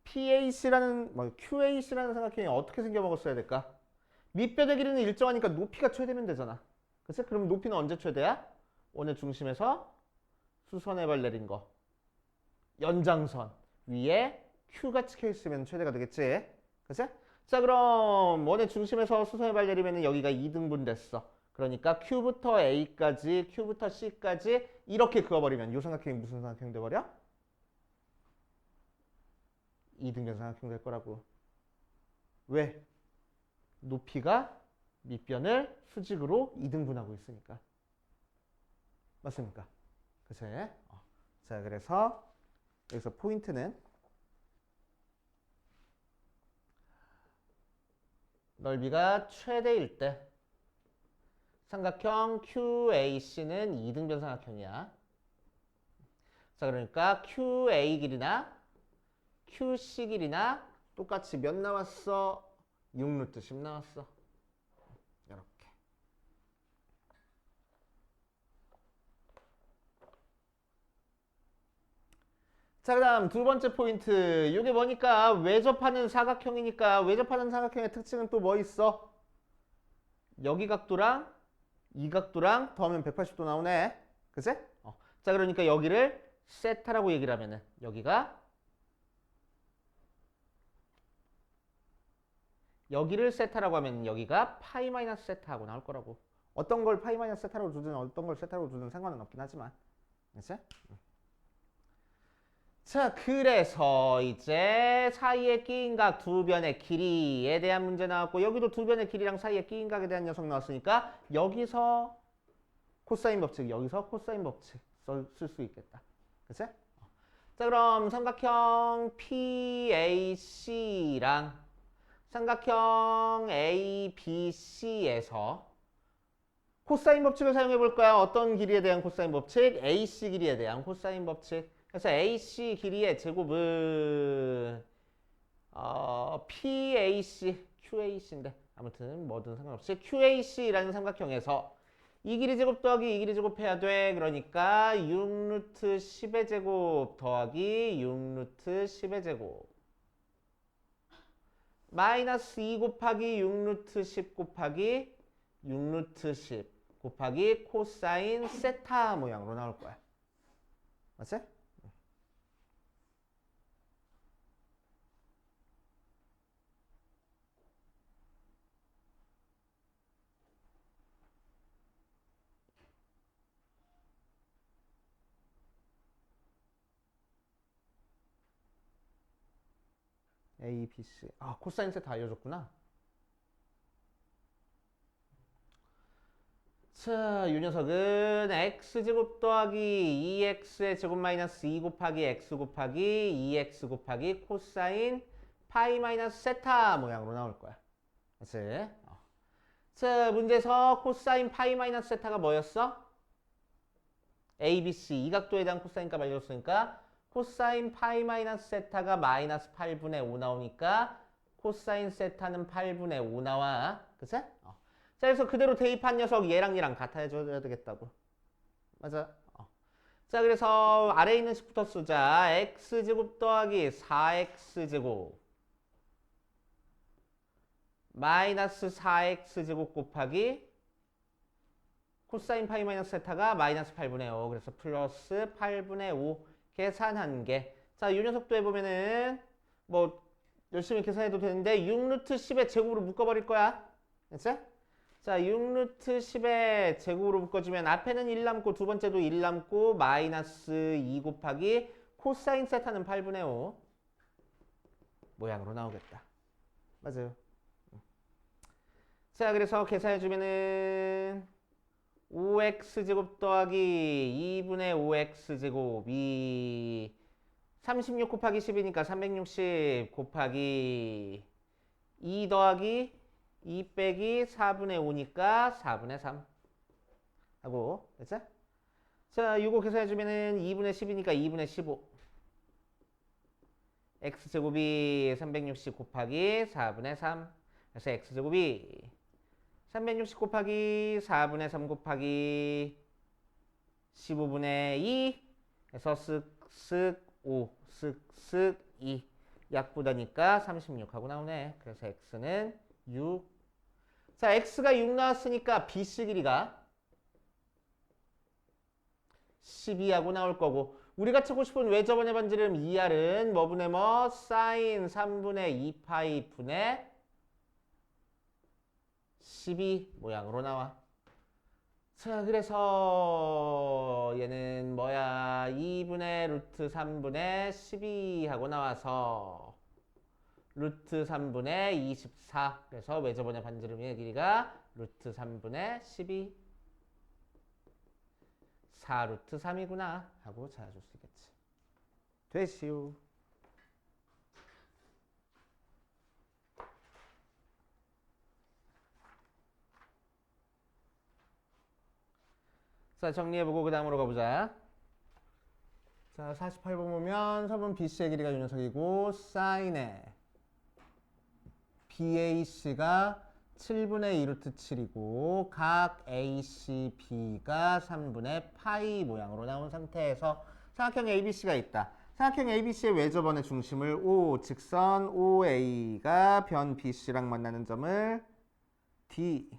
QAC라는 삼각형이 어떻게 생겨 먹었어야 될까? 밑변의 길이는 일정하니까 높이가 최대면 되잖아. 그치? 그럼 높이는 언제 최대야? 원의 중심에서 수선의 발 내린 거. 연장선 위에 Q가 찍혀 있으면 최대가 되겠지. 그치? 자, 그럼 원의 중심에서 수선의 발 내리면 여기가 2등분 됐어. 그러니까 Q부터 A까지, Q부터 C까지 이렇게 그어버리면 이 삼각형이 무슨 삼각형 돼버려? 2등변 삼각형 될 거라고. 왜? 높이가 밑변을 수직으로 2등분하고 있으니까. 맞습니까? 그치? 자, 그래서 여기서 포인트는 넓이가 최대일 때 삼각형 QAC는 2등변 삼각형이야. 자, 그러니까 QA 길이나 QC 길이나 똑같이 몇 나왔어? 6루트 10 나왔어. 이렇게. 자, 그 다음 두 번째 포인트. 이게 뭐니까 외접하는 사각형이니까 외접하는 사각형의 특징은 또 뭐 있어? 여기 각도랑 이 각도랑 더하면 180도 나오네. 그치? 자, 그러니까 여기를 세타라고 얘기를 하면은 여기를 세타라고 하면 여기가 파이 마이너스 세타하고 나올 거라고. 어떤 걸 파이 마이너스 세타라고 두든 어떤 걸 세타라고 두든 상관은 없긴 하지만. 그치? 자, 그래서 이제 사이에 끼인 각 두 변의 길이에 대한 문제 나왔고 여기도 두 변의 길이랑 사이에 끼인 각에 대한 녀석 나왔으니까 여기서 코사인 법칙, 여기서 코사인 법칙 쓸 수 있겠다. 그치? 자, 그럼 삼각형 PAC랑 삼각형 ABC에서 코사인 법칙을 사용해 볼 거야. 어떤 길이에 대한 코사인 법칙? AC 길이에 대한 코사인 법칙. 그래서 AC 길이의 제곱은 PAC, QAC인데 아무튼 뭐든 상관없이 QAC라는 삼각형에서 이 길이 제곱 더하기 이 길이 제곱 해야 돼. 그러니까 6루트 10의 제곱 더하기 6루트 10의 제곱 마이너스 2 곱하기 6루트 10 곱하기 6루트 10 곱하기 코사인 세타 모양으로 나올 거야. 맞지? A, B, C. 아, 코사인 세타 알려줬구나. 자, 이 녀석은 x제곱 더하기 2x의 제곱 마이너스 2 곱하기 x 곱하기 2x 곱하기 코사인 파이 마이너스 세타 모양으로 나올 거야. 그치? 자, 문제에서 코사인 파이 마이너스 세타가 뭐였어? ABC, 이 각도에 대한 코사인 값 알려줬으니까 코사인 파이 마이너스 세타가 마이너스 8분의 5 나오니까 코사인 세타는 8분의 5 나와. 그치? 자, 그래서 그대로 대입한 녀석 얘랑 얘랑 같아져야 되겠다고. 맞아. 자, 그래서 아래에 있는 식부터 쓰자. x제곱 더하기 4x제곱 마이너스 4x제곱 곱하기 코사인 파이 마이너스 세타가 마이너스 8분의 5. 그래서 플러스 8분의 5 계산한 게. 자, 이 녀석도 해보면은 뭐 열심히 계산해도 되는데 6루트 10의 제곱으로 묶어버릴 거야. 됐지? 자, 6루트 10의 제곱으로 묶어주면 앞에는 1 남고 두 번째도 1 남고 마이너스 2 곱하기 코사인 세타는 8분의 5 모양으로 나오겠다. 맞아요. 자, 그래서 계산해주면은 5x제곱 더하기 2분의 5x제곱이 36 곱하기 10이니까 360 곱하기 2 더하기 2 빼기 4분의 5니까 4분의 3 하고, 됐죠? 자, 이거 계산해주면은 2분의 10이니까 2분의 15 x제곱이 360 곱하기 4분의 3 그래서 x제곱이 360 곱하기 4분의 3 곱하기 15분의 2 해서 쓱쓱 5 쓱쓱 2 약보다니까 36하고 나오네. 그래서 x는 6. 자, x가 6 나왔으니까 BC 길이가 12하고 나올 거고 우리가 찾고 싶은 외접원의 반지름 2R은 뭐분의 뭐 사인 3분의 2파이 분의 12 모양으로 나와. 자, 그래서 얘는 뭐야 2분의 루트 3분의 12 하고 나와서 루트 3분의 24 그래서 외접원의 반지름의 길이가 루트 3분의 12 4루트 3이구나 하고 찾아줄 수 있겠지. 되시오. 자, 정리해보고 그 다음으로 가보자. 자, 48번 보면 서분 BC의 길이가 이 녀석이고 사인의 BAC가 7분의 2루트 7이고 각 ACB가 3분의 파이 모양으로 나온 상태에서 삼각형 ABC가 있다. 삼각형 ABC의 외접원의 중심을 O, 직선 OA가 변 BC랑 만나는 점을 D.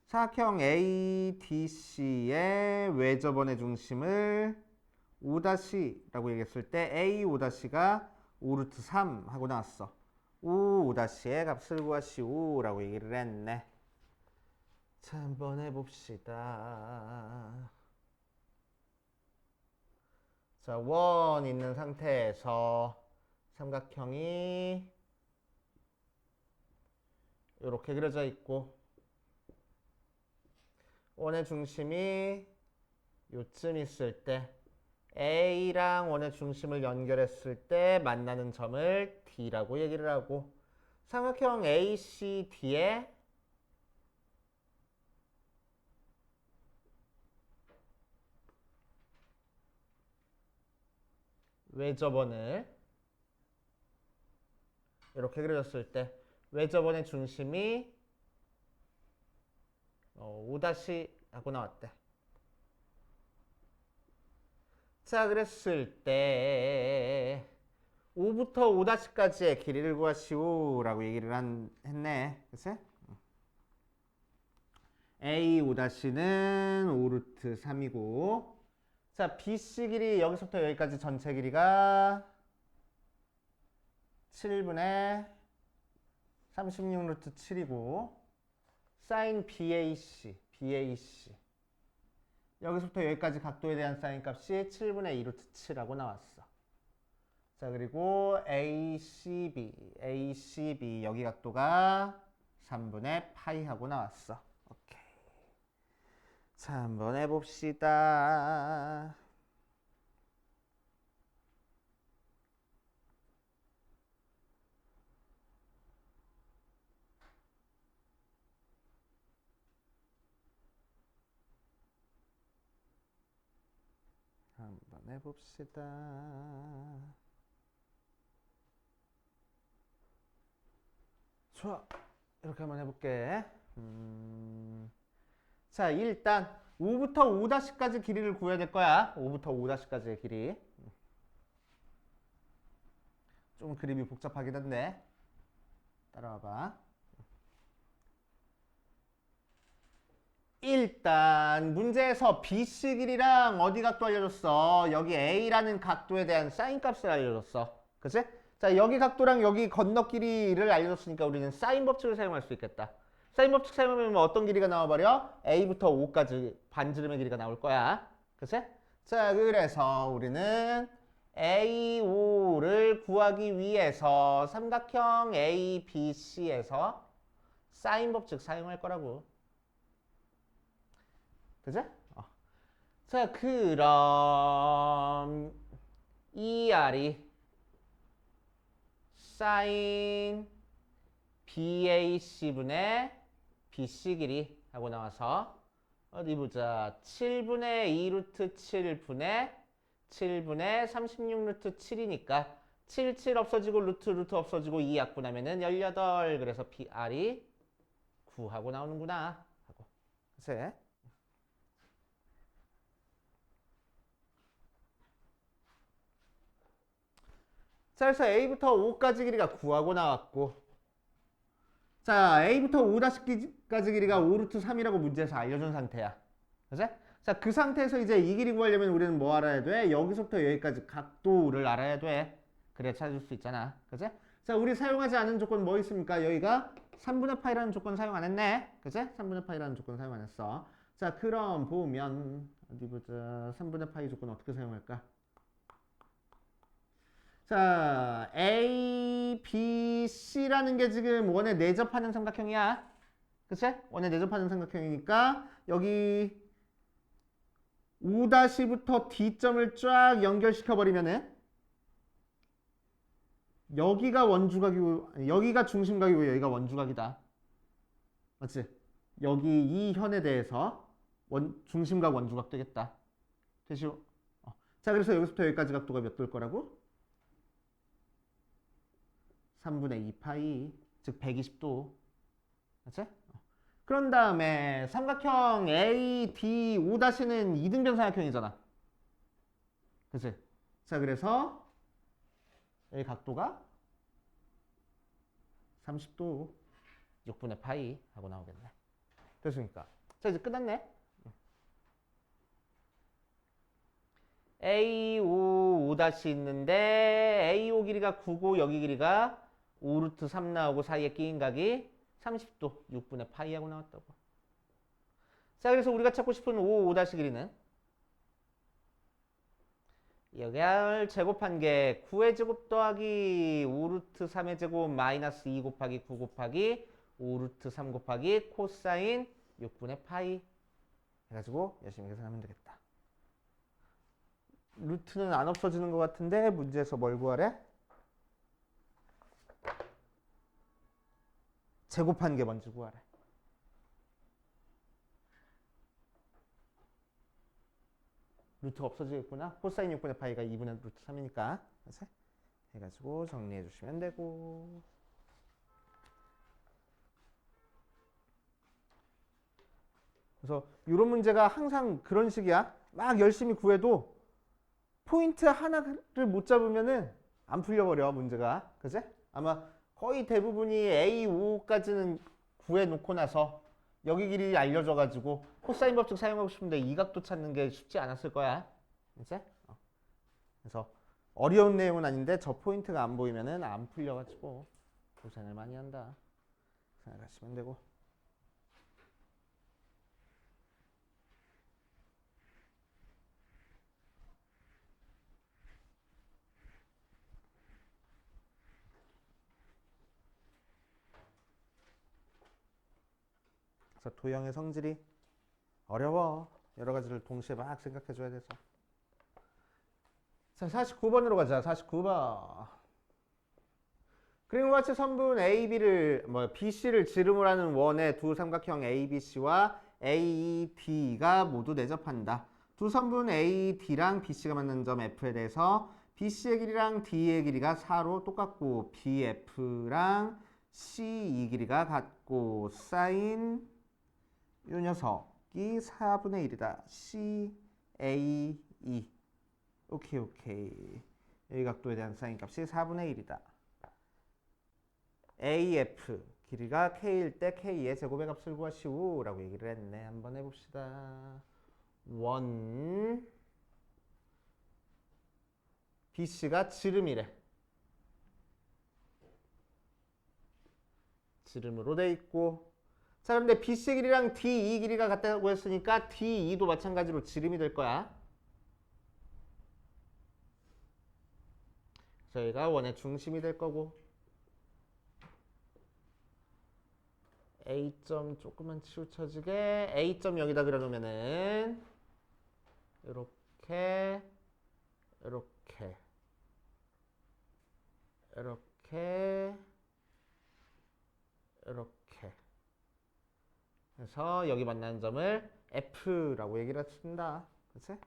삼각형 ADC의 외접원의 중심을 O'라고 얘기했을 때 A5'가 5루트 3 하고 나왔어. O''의 값을 구하시오라고 얘기를 했네. 자, 한번 해봅시다. 자, 원 있는 상태에서 삼각형이 이렇게 그려져 있고 원의 중심이 요쯤 있을 때 A랑 원의 중심을 연결했을 때 만나는 점을 D라고 얘기를 하고 삼각형 ACD의 외접원을 이렇게 그려졌을 때 외접원의 중심이 O' 하고 나왔대. 자, 그랬을 때 O부터 O'까지의 길이를 구하시오라고 얘기를 했네. 그치? A5'는 5루트 3이고 자, BC 길이 여기서부터 여기까지 전체 길이가 7분의 36루트 7이고 사인 BAC 여기서부터 여기까지 각도에 대한 사인 값이 7분의 2루트 7하고 나왔어. 자, 그리고 ACB 여기 각도가 3분의 파이 하고 나왔어. 오케이. 자, 한번 해봅시다. 한번 해봅시다. 좋아. 이렇게 한번 해볼게. 자, 일단 5부터 5'까지 길이를 구해야 될 거야. 5부터 5'까지의 길이. 좀 그림이 복잡하긴 한데 따라와봐. 일단 문제에서 BC 길이랑 어디 각도 알려줬어? 여기 A라는 각도에 대한 사인 값을 알려줬어. 그치? 자, 여기 각도랑 여기 건너 길이를 알려줬으니까 우리는 사인 법칙을 사용할 수 있겠다. 사인 법칙 사용하면 어떤 길이가 나와버려? A부터 O까지 반지름의 길이가 나올 거야. 그치? 자, 그래서 우리는 AO를 구하기 위해서 삼각형 ABC에서 사인 법칙 사용할 거라고. 그치? 자, 그럼 ER이 사인 BAC분의 BC 길이 하고 나와서 어디 보자. 7분의 2루트 7분의 36루트 7이니까 7 없어지고 루트 없어지고 2 약분하면은 18. 그래서 BR이 9 하고 나오는구나 하고. 그치? 자, 그래서 A부터 O까지 길이가 9하고 나왔고 자, A부터 5'까지 길이가 5루트 3이라고 문제에서 알려준 상태야. 그치? 자, 그 상태에서 이제 이 길이 구하려면 우리는 뭐 알아야 돼? 여기서부터 여기까지 각도를 알아야 돼. 그래야 찾을 수 있잖아. 그치? 자, 우리 사용하지 않은 조건 뭐 있습니까? 여기가 3분의 파이라는 조건 사용 안 했네. 그치? 3분의 파이라는 조건 사용 안 했어. 자, 그럼 보면 어디 보자. 3분의 파이 조건 어떻게 사용할까? 자, A, B, C라는 게 지금 원에 내접하는 삼각형이야. 그치? 원에 내접하는 삼각형이니까 여기 O'부터 D점을 쫙 연결시켜버리면은 여기가 원주각이고 여기가 중심각이고 여기가 원주각이다. 맞지? 여기 이 현에 대해서 중심각 원주각 되겠다. 되시오? 자, 그래서 여기서부터 여기까지 각도가 몇 도일 거라고? 3분의 2파이, 즉 120도. 맞지? 그런 다음에 삼각형 AD5-는 이등변 삼각형이잖아. 그치? 자, 그래서 이 각도가 30도 6분의 파이 하고 나오겠네. 됐습니까? 자, 이제 끝났네. A5, 5- 있는데 A5 길이가 9고 여기 길이가 5루트 3 나오고 사이에 끼인 각이 30도 6분의 파이 하고 나왔다고. 자, 그래서 우리가 찾고 싶은 5, 5- 길이는 여기를 제곱한 게 9의 제곱 더하기 5루트 3의 제곱 마이너스 2 곱하기 9 곱하기 5루트 3 곱하기 코사인 6분의 파이 해가지고 열심히 계산하면 되겠다. 루트는 안 없어지는 것 같은데 문제에서 뭘 구하래? 제곱한 게 뭔지 구하래. 루트가 없어지겠구나. 코사인 6분의 파이가 2분의 루트 3이니까. 그래서 해가지고 정리해 주시면 되고. 그래서 이런 문제가 항상 그런 식이야. 막 열심히 구해도 포인트 하나를 못 잡으면은 안 풀려버려 문제가. 그치? 아마 거의 대부분이 A5까지는 구해놓고 나서 여기 길이 알려져가지고 코사인 법칙 사용하고 싶은데 이 각도 찾는 게 쉽지 않았을 거야. 이제? 그래서 어려운 내용은 아닌데 저 포인트가 안 보이면은 안 풀려가지고 고생을 많이 한다. 생각하시면 되고. 그래서 도형의 성질이 어려워. 여러 가지를 동시에 막 생각해 줘야 돼서. 자, 49번으로 가자. 49번. 그림과 같이 선분 AB를 BC를 지름으로 하는 원의 두 삼각형 ABC와 AD가 모두 내접한다. 두 선분 AD랑 BC가 만나는 점 F에 대해서 BC의 길이랑 D의 길이가 4로 똑같고 BF랑 C 이 길이가 같고 사인 이 녀석이 4분의 1이다. CAE 오케이. 이 각도에 대한 사인 값이 4분의 1이다. AF 길이가 K일 때 K의 제곱의 값을 구하시오 라고 얘기를 했네. 한번 해봅시다. 원 BC가 지름이래. 지름으로 돼 있고 자, 그런데 BC 길이랑 DE 길이가 같다고 했으니까 DE도 마찬가지로 지름이 될 거야. 저희가 원의 중심이 될 거고 A점 조금만 치우쳐지게 A점 여기다 그려놓으면은 이렇게 그래서 여기 만나는 점을 F라고 얘기를 한다. 그치?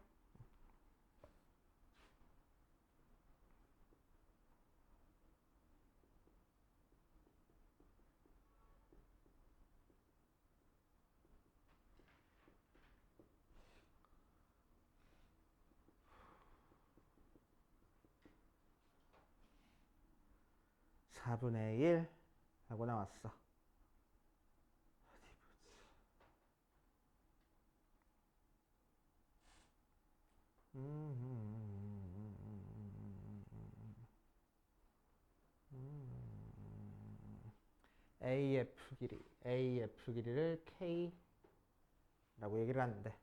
(4분의 1) 하고 나왔어. AF 길이를 K라고 얘기를 하는데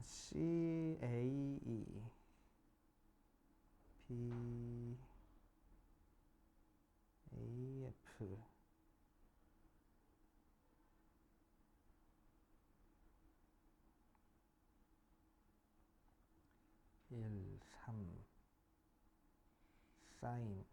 CAE BAF 1, 3 사인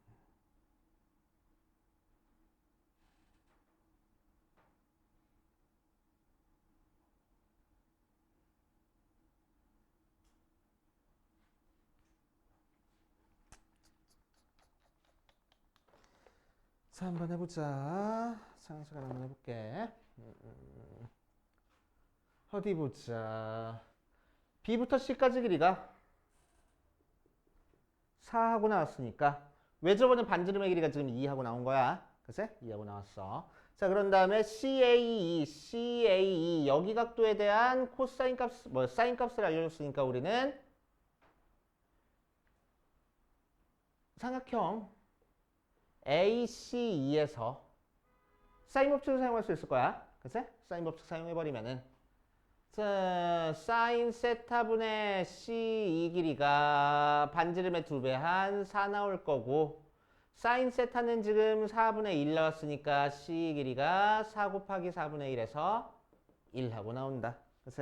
3번 해보자. 상식을 한번 해볼게. 어디 보자. B부터 C까지 길이가 4하고 나왔으니까 왜 저번에 반지름의 길이가 지금 2하고 나온 거야? 그치? 2하고 나왔어. 자, 그런 다음에 CAE 여기 각도에 대한 코사인 값, 사인 값을 알려줬으니까 우리는 삼각형 ACE에서 사인 법칙을 사용할 수 있을 거야. 그치? 사인 법칙 사용해버리면은 자, 사인 세타분의 C2 길이가 반지름의 2배 한 4 나올 거고 사인 세타는 지금 4분의 1 나왔으니까 C 길이가 4 곱하기 4분의 1에서 1하고 나온다. 그치?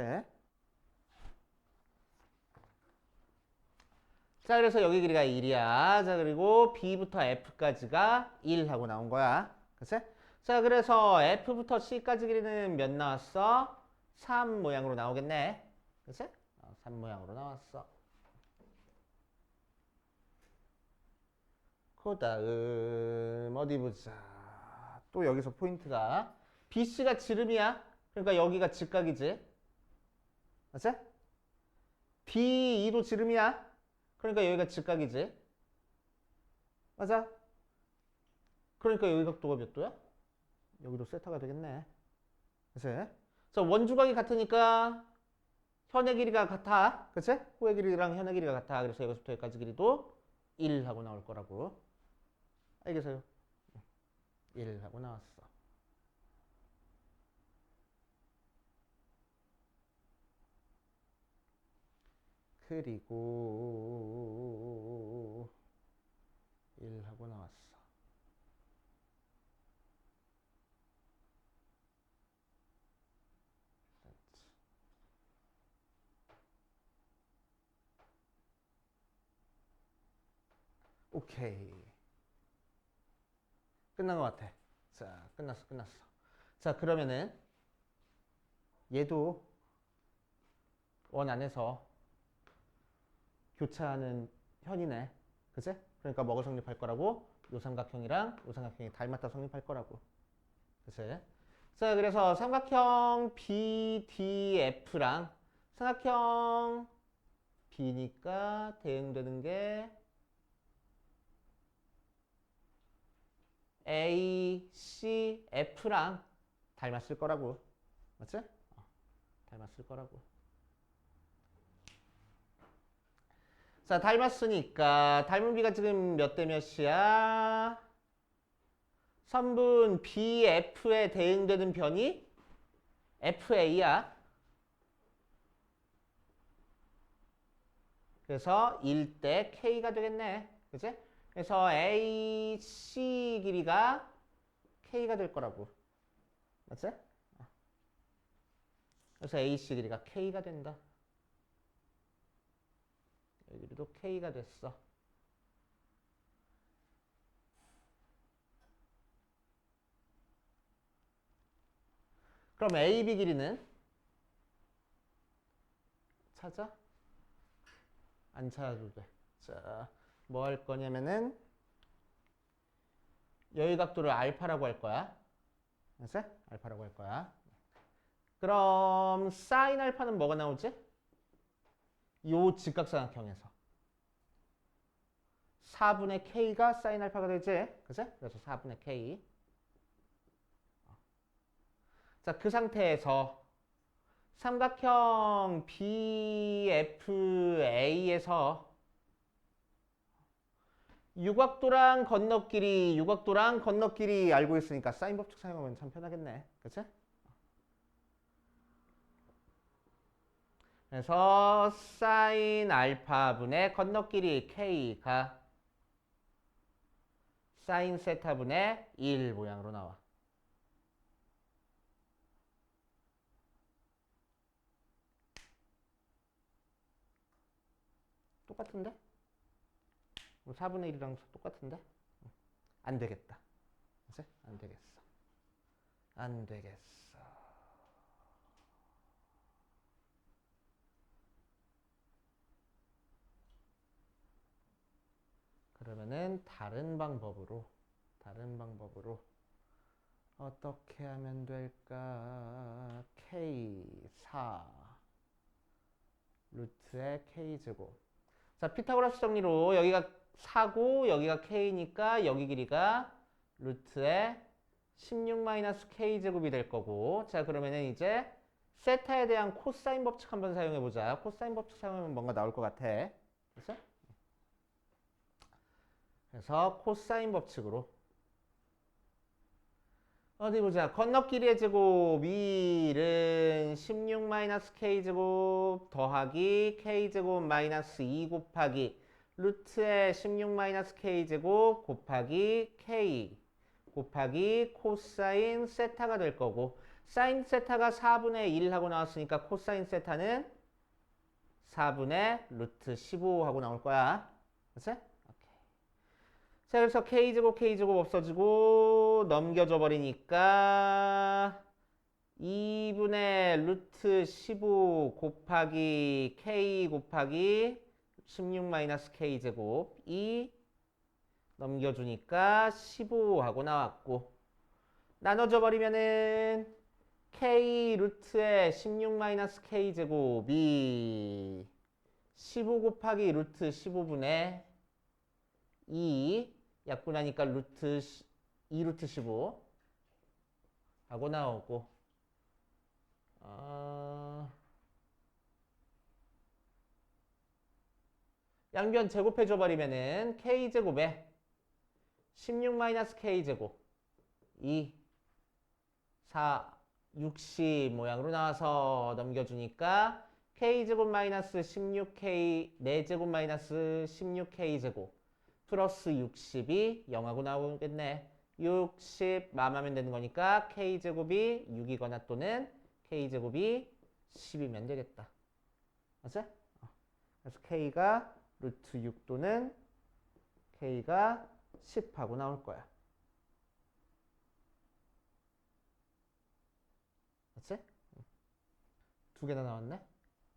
자, 그래서 여기 길이가 1이야. 자, 그리고 B부터 F까지가 1하고 나온 거야. 그치? 자, 그래서 F부터 C까지 길이는 몇 나왔어? 3 모양으로 나오겠네. 그치? 3 모양으로 나왔어. 그 다음 어디 보자. 또 여기서 포인트가 BC가 지름이야. 그러니까 여기가 직각이지. 맞지? DE도 지름이야. 그러니까 여기가 직각이지. 맞아? 그러니까 여기 각도가 몇 도야? 여기도 세타가 되겠네. 그치? 자, 원주각이 같으니까 현의 길이가 같아. 그치? 호의 길이랑 현의 길이가 같아. 그래서 여기서부터 여기까지 길이도 1 하고 나올 거라고. 알겠어요? 1 하고 나왔어. 그리고 1 하고 나왔어. 오케이. 끝난 것 같아. 자, 끝났어. 자, 그러면은 얘도 원 안에서 교차하는 현이네. 그치? 그러니까 뭐가 성립할 거라고? 요 삼각형이랑 요 삼각형이 닮았다 성립할 거라고. 그치? 자, 그래서 삼각형 BDF랑 삼각형 B니까 대응되는 게 ACF랑 닮았을 거라고. 맞지? 닮았을 거라고. 자, 닮았으니까 닮은 B가 지금 몇 대 몇이야? 선분 BF에 대응되는 변이 FA야. 그래서 1대 K가 되겠네. 그치? 그래서 AC 길이가 K가 될 거라고. 맞지? 그래서 AC 길이가 K가 된다. 여기도 K가 됐어. 그럼 AB 길이는 찾아? 안 찾아도 돼. 자, 뭐 할 거냐면은 여기 각도를 알파라고 할 거야. 알았어? 알파라고 할 거야. 그럼 사인 알파는 뭐가 나오지? 요 직각삼각형에서 4분의 K가 사인 알파가 되지? 그치? 그래서 4분의 K. 자, 그 상태에서 삼각형 BFA에서 유곽도랑 건너길이 알고 있으니까 사인 법칙 사용하면 참 편하겠네. 그치? 그래서 사인 알파분의 건너길이 K가 사인 세타분의 1 모양으로 나와. 똑같은데? 4분의 1이랑 똑같은데? 안 되겠다. 그치? 안 되겠어. 안 되겠어. 그러면은 다른 방법으로 어떻게 하면 될까? K4 루트의 K제곱. 자, 피타고라스 정리로 여기가 4고 여기가 K니까 여기 길이가 루트의 16-K제곱이 될 거고. 자, 그러면은 이제 세타에 대한 코사인 법칙 한번 사용해 보자. 코사인 법칙 사용하면 뭔가 나올 것 같아. 그래서 코사인 법칙으로 어디 보자. 건너끼리의 제곱 1은 16-K제곱 더하기 K제곱 마이너스 2 곱하기 루트의 16-K제곱 곱하기 K 곱하기 코사인 세타가 될 거고, 사인 세타가 4분의 1 하고 나왔으니까 코사인 세타는 4분의 루트 15 하고 나올 거야. 그치? 자, 그래서 K제곱 없어지고 넘겨져 버리니까 2분의 루트 15 곱하기 K 곱하기 16-K제곱 2 넘겨주니까 15 하고 나왔고, 나눠져 버리면은 K 루트의 16-K제곱이 15 곱하기 루트 15분의 2 약분하니까 루트 2루트 15 하고 나오고, 양변 제곱해줘 버리면은 K제곱에 16-K제곱 2 4 60 모양으로 나와서 넘겨주니까 K제곱 마이너스 16K 4제곱 마이너스 16K제곱 플러스 60이 0하고 나오겠네. 60 맘하면 되는 거니까 K제곱이 6이거나 또는 K제곱이 10이면 되겠다. 맞지? 그래서 K가 루트 6 또는 K가 10 하고 나올 거야. 맞지? 두 개나 나왔네?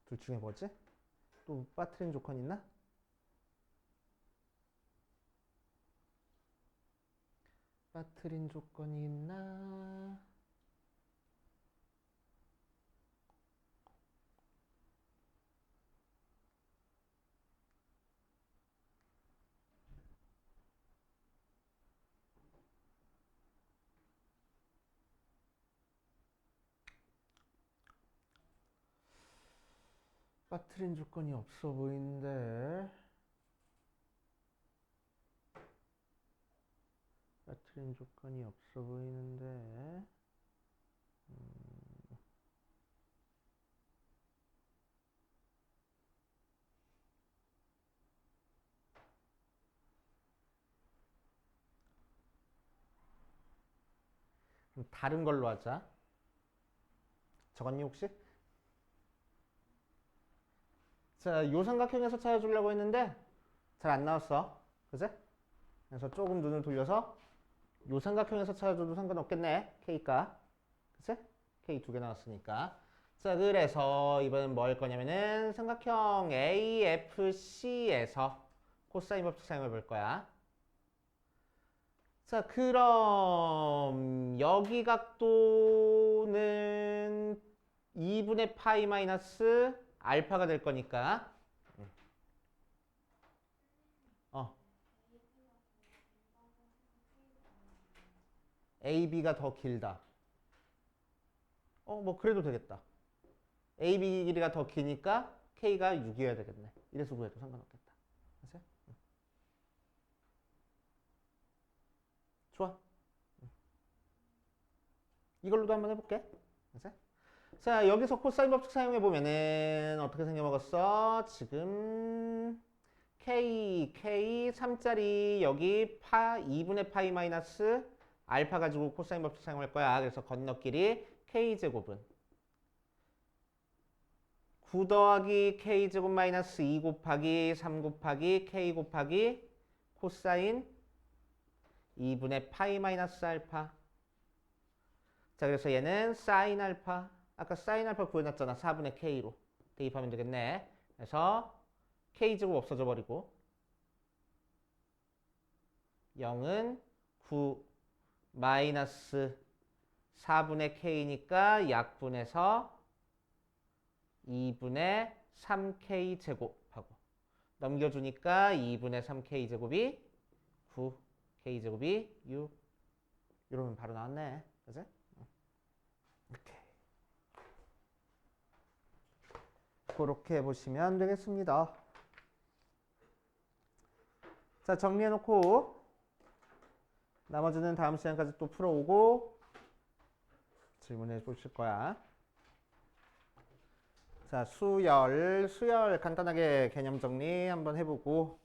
둘 중에 뭐지? 또 빠트린 조건 있나? 빠트린 조건이 있나? 빠트린 조건이 없어 보이는데. 빠트린 조건이 없어 보이는데. 그럼 다른 걸로 하자. 적었니 혹시? 자, 요 삼각형에서 찾아주려고 했는데 잘 안 나왔어. 그지? 그래서 조금 눈을 돌려서 요 삼각형에서 찾아줘도 상관없겠네. K가. 그치? K 두 개 나왔으니까. 자, 그래서 이번엔 뭐 할 거냐면은 삼각형 AFC에서 코사인 법칙 사용해 볼 거야. 자, 그럼 여기 각도는 2분의 파이 마이너스 알파가 될 거니까 AB가 더 길다. 뭐 그래도 되겠다. AB 길이가 더 기니까 K가 6이어야 되겠네. 이래서 구해도 상관없겠다. 맞아요? 좋아. 이걸로도 한번 해볼게. 맞아요? 자, 여기서 코사인 법칙 사용해보면은 어떻게 생겨먹었어? 지금 K 3짜리 여기 2분의 파이 마이너스 알파 가지고 코사인 법칙 사용할 거야. 그래서 건너끼리 K제곱은 9 더하기 k제곱 마이너스 2 곱하기 3 곱하기 k 곱하기 코사인 2분의 파이 마이너스 알파. 자, 그래서 얘는 사인 알파. 아까 사인 알파 구해놨잖아. 4분의 k로 대입하면 되겠네. 그래서 k제곱 없어져 버리고 0은 9 마이너스 4분의 k니까 약분해서 2분의 3k 제곱하고 넘겨주니까 2분의 3k 제곱이 9, k 제곱이 6. 이러면 바로 나왔네. 그치? 이렇게. 그렇게 보시면 되겠습니다. 자, 정리해놓고 나머지는 다음 시간까지 또 풀어오고 질문해 보실 거야. 자, 수열 간단하게 개념 정리 한번 해보고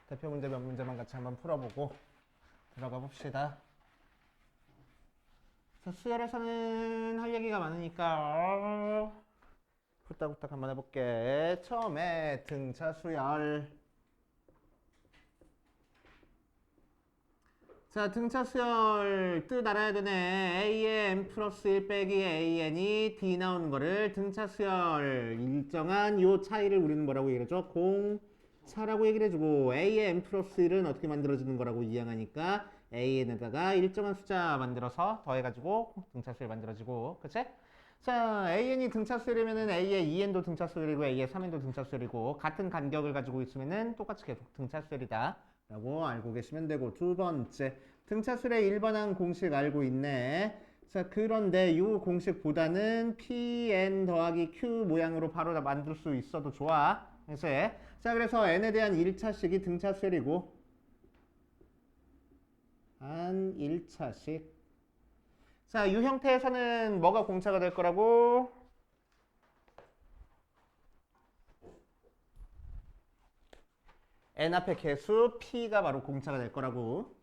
대표 문제 몇 문제만 같이 한번 풀어보고 들어가 봅시다. 자, 수열에서는 할 얘기가 많으니까 후딱후딱 한번 해볼게. 처음에 등차 수열. 자, 등차 수열 뜻 알아야 되네. a의 n 플러스 1 빼기 an이 d 나오는 거를 등차 수열 일정한 요 차이를 우리는 뭐라고 얘기를 해줘? 공차라고 얘기를 해주고 a의 n 플러스 1은 어떻게 만들어지는 거라고 이해하니까 an에다가 일정한 숫자 만들어서 더해가지고 등차 수열 만들어지고, 그치? 자, an이 등차 수열이면은 a의 2n도 등차 수열이고 a의 3n도 등차 수열이고 같은 간격을 가지고 있으면은 똑같이 계속 등차 수열이다 라고 알고 계시면 되고, 두 번째 등차수열의 일반항 공식 알고 있네. 자, 그런데 이 공식보다는 pn 더하기 q 모양으로 바로 다 만들 수 있어도 좋아. 그래서 n에 대한 1차식이 등차수열이고 한 1차식. 자, 이 형태에서는 뭐가 공차가 될 거라고? n 앞에 개수 p가 바로 공차가 될 거라고.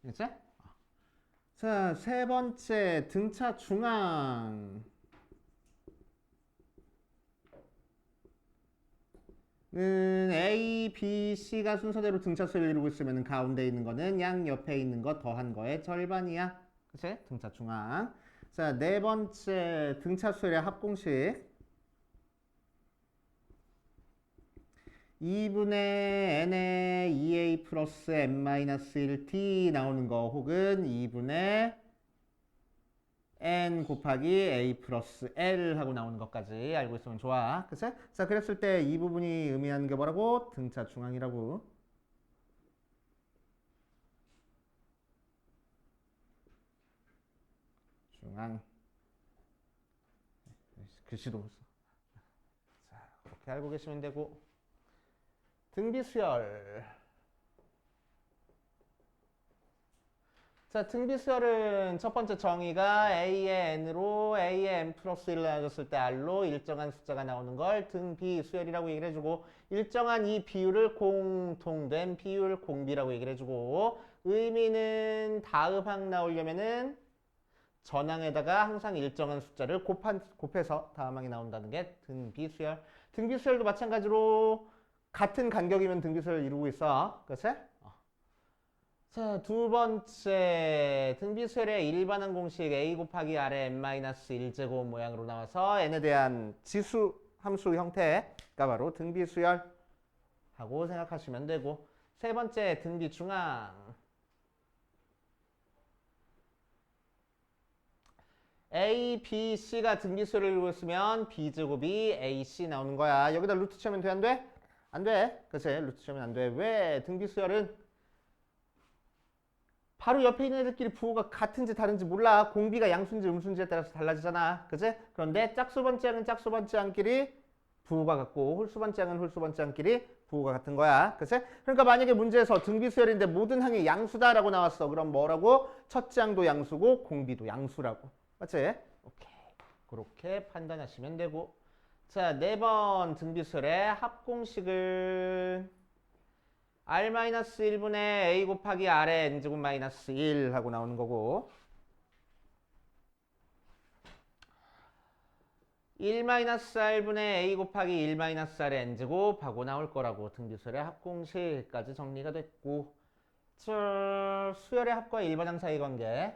이제? 자, 세 번째 등차 중앙. 는 A, B, C가 순서대로 등차수를 이루고 있으면 가운데 있는 거는 양 옆에 있는 거 더한 거의 절반이야. 그치? 등차 중앙. 자, 네 번째 등차수의 합공식. 2분의 n의 2a 플러스 n-1t 나오는 거, 혹은 2분의 n 곱하기 a 플러스 l 하고 나오는 것까지 알고 있으면 좋아. 그치? 자, 그랬을 때 이 부분이 의미하는 게 뭐라고? 등차 중앙이라고. 중앙. 글씨도 못 써. 자, 그렇게 알고 계시면 되고. 등비수열. 자, 등비수열은 첫 번째 정의가 a의 n으로 a의 n 플러스 1을 나눠줬을 때 r로 일정한 숫자가 나오는 걸 등비수열이라고 얘기를 해주고, 일정한 이 비율을 공통된 비율 공비라고 얘기를 해주고, 의미는 다음항 나오려면은 전항에다가 항상 일정한 숫자를 곱해서 다음항이 나온다는 게 등비수열. 등비수열도 마찬가지로 같은 간격이면 등비수열을 이루고 있어. 그치? 자, 두 번째 등비수열의 일반항 공식 a 곱하기 r의 n-1제곱 모양으로 나와서 n에 대한 지수 함수 형태가 바로 등비수열 하고 생각하시면 되고, 세 번째 등비중앙. a, b, c가 등비수열을 이루고 있으면 b제곱이 ac 나오는 거야. 여기다 루트 치면 돼, 안 돼? 안 돼. 그치? 루트 치면 안 돼. 왜? 등비수열은 바로 옆에 있는 애들끼리 부호가 같은지 다른지 몰라. 공비가 양수인지 음수인지에 따라서 달라지잖아. 그치? 그런데 짝수번째항은 짝수번째항끼리 부호가 같고 홀수번째항은 홀수번째항끼리 부호가 같은 거야. 그치? 그러니까 만약에 문제에서 등비수열인데 모든 항이 양수다라고 나왔어. 그럼 뭐라고? 첫째 항도 양수고 공비도 양수라고. 맞지? 오케이. 그렇게 판단하시면 되고. 자, 4번 등비수열의 합공식을 r-1분의 a 곱하기 r의 n제곱 마이너스 1 하고 나오는 거고, 1-r분의 a 곱하기 1-r의 n제곱 하고 나올 거라고 등비수열의 합공식까지 정리가 됐고 수열의 합과 일반항 사이 관계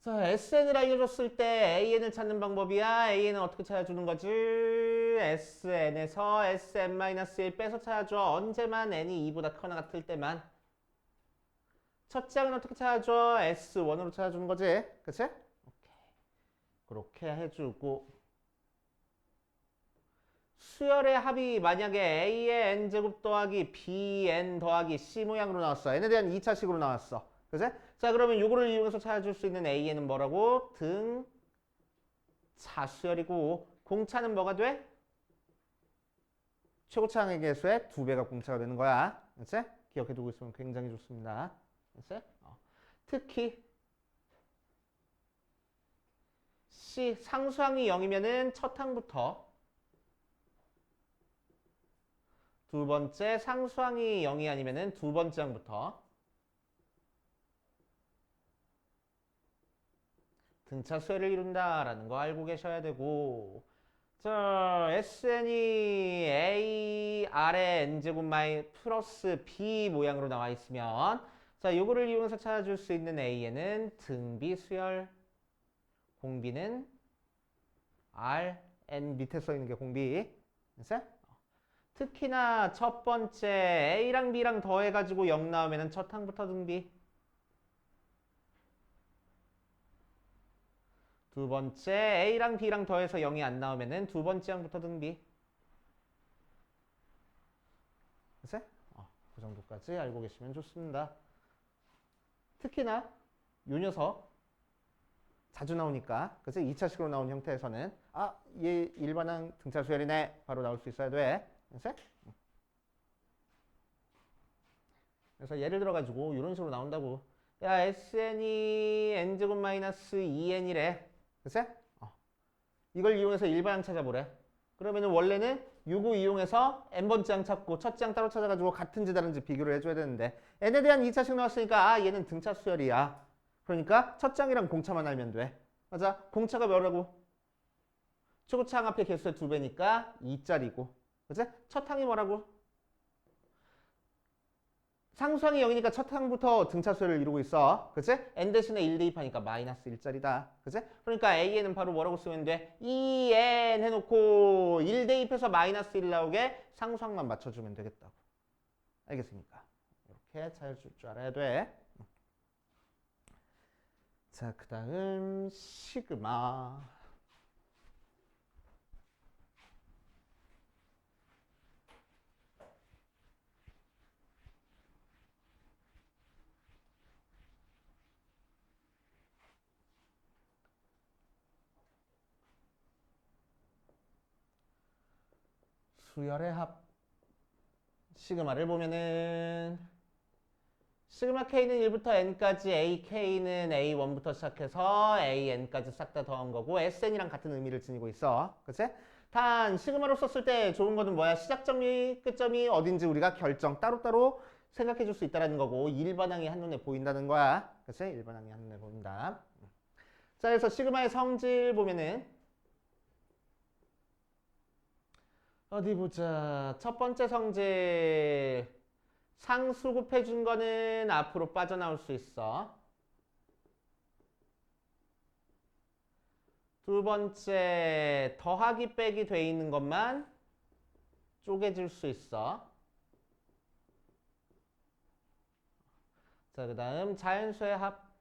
자, SN을 알려줬을 때 AN을 찾는 방법이야. AN은 어떻게 찾아주는 거지? SN에서 SN-1 빼서 찾아줘. 언제만 N이 2보다 크거나 같을 때만. 첫째 항은 어떻게 찾아줘? S1으로 찾아주는 거지. 그치? 오케이. 그렇게 해주고. 수열의 합이 만약에 A의 N제곱 더하기 BN 더하기 C 모양으로 나왔어. N에 대한 2차식으로 나왔어. 그치? 자, 그러면 요거를 이용해서 찾아줄 수 있는 AN은 뭐라고? 등차수열이고 공차는 뭐가 돼? 최고차항의 개수의 2배가 공차가 되는 거야. 그치? 기억해두고 있으면 굉장히 좋습니다. 그치? 특히 C 상수항이 0이면은 첫 항부터 두 번째 상수항이 0이 아니면은 두 번째 항부터 등차 수열을 이룬다라는 거 알고 계셔야 되고 자 SN이 A 아래 N제곱 플러스 B 모양으로 나와 있으면 자 요거를 이용해서 찾아줄 수 있는 AN은 등비 수열 공비는 R, N 밑에 써 있는 게 공비 됐어? 특히나 첫 번째 A랑 B랑 더해가지고 0 나오면은 첫 항부터 등비 두 번째 A랑 B랑 더해서 0이 안 나오면은 두 번째 항부터 등비. 그치? 그 정도까지 알고 계시면 좋습니다. 특히나 요 녀석 자주 나오니까 그치? 2차식으로 나온 형태에서는 얘 일반항 등차 수열이네 바로 나올 수 있어야 돼. 그치? 그래서 예를 들어가지고 이런 식으로 나온다고. 야 SN이 N제곱 마이너스 2N이래. 그치? 이걸 이용해서 일반항 찾아보래. 그러면은 원래는 요거 이용해서 n번째 항 찾고 첫째 항 따로 찾아가지고 같은지 다른지 비교를 해줘야 되는데 n에 대한 2차식 나왔으니까 얘는 등차 수열이야. 그러니까 첫째 항이랑 공차만 알면 돼. 맞아. 공차가 뭐라고? 최고차 항 앞에 개수의 2배니까 2짜리고. 그치? 첫 항이 뭐라고? 상수항이 0이니까 첫 항부터 등차 수열을 이루고 있어. 그치? n 대신에 1 대입하니까 마이너스 1짜리다. 그치? 그러니까 AN은 바로 뭐라고 쓰면 돼? 2n 해놓고 1 대입해서 마이너스 1 나오게 상수항만 맞춰주면 되겠다고. 알겠습니까? 이렇게 찾아줄 줄 알아야 돼. 자, 그 다음 시그마. 수열의 합 시그마를 보면은 시그마 K는 1부터 N까지 AK는 A1부터 시작해서 AN까지 싹 다 더한 거고 SN이랑 같은 의미를 지니고 있어. 그치? 단 시그마로 썼을 때 좋은 거는 뭐야? 시작점이 끝점이 어딘지 우리가 결정 따로따로 생각해 줄 수 있다는 거고 일반항이 한눈에 보인다는 거야. 그치? 일반항이 한눈에 보인다. 자, 그래서 시그마의 성질 보면은 어디 보자. 첫 번째 성질 상수 곱해준 거는 앞으로 빠져나올 수 있어. 두 번째 더하기 빼기 돼 있는 것만 쪼개질 수 있어. 자, 그 다음 자연수의 합.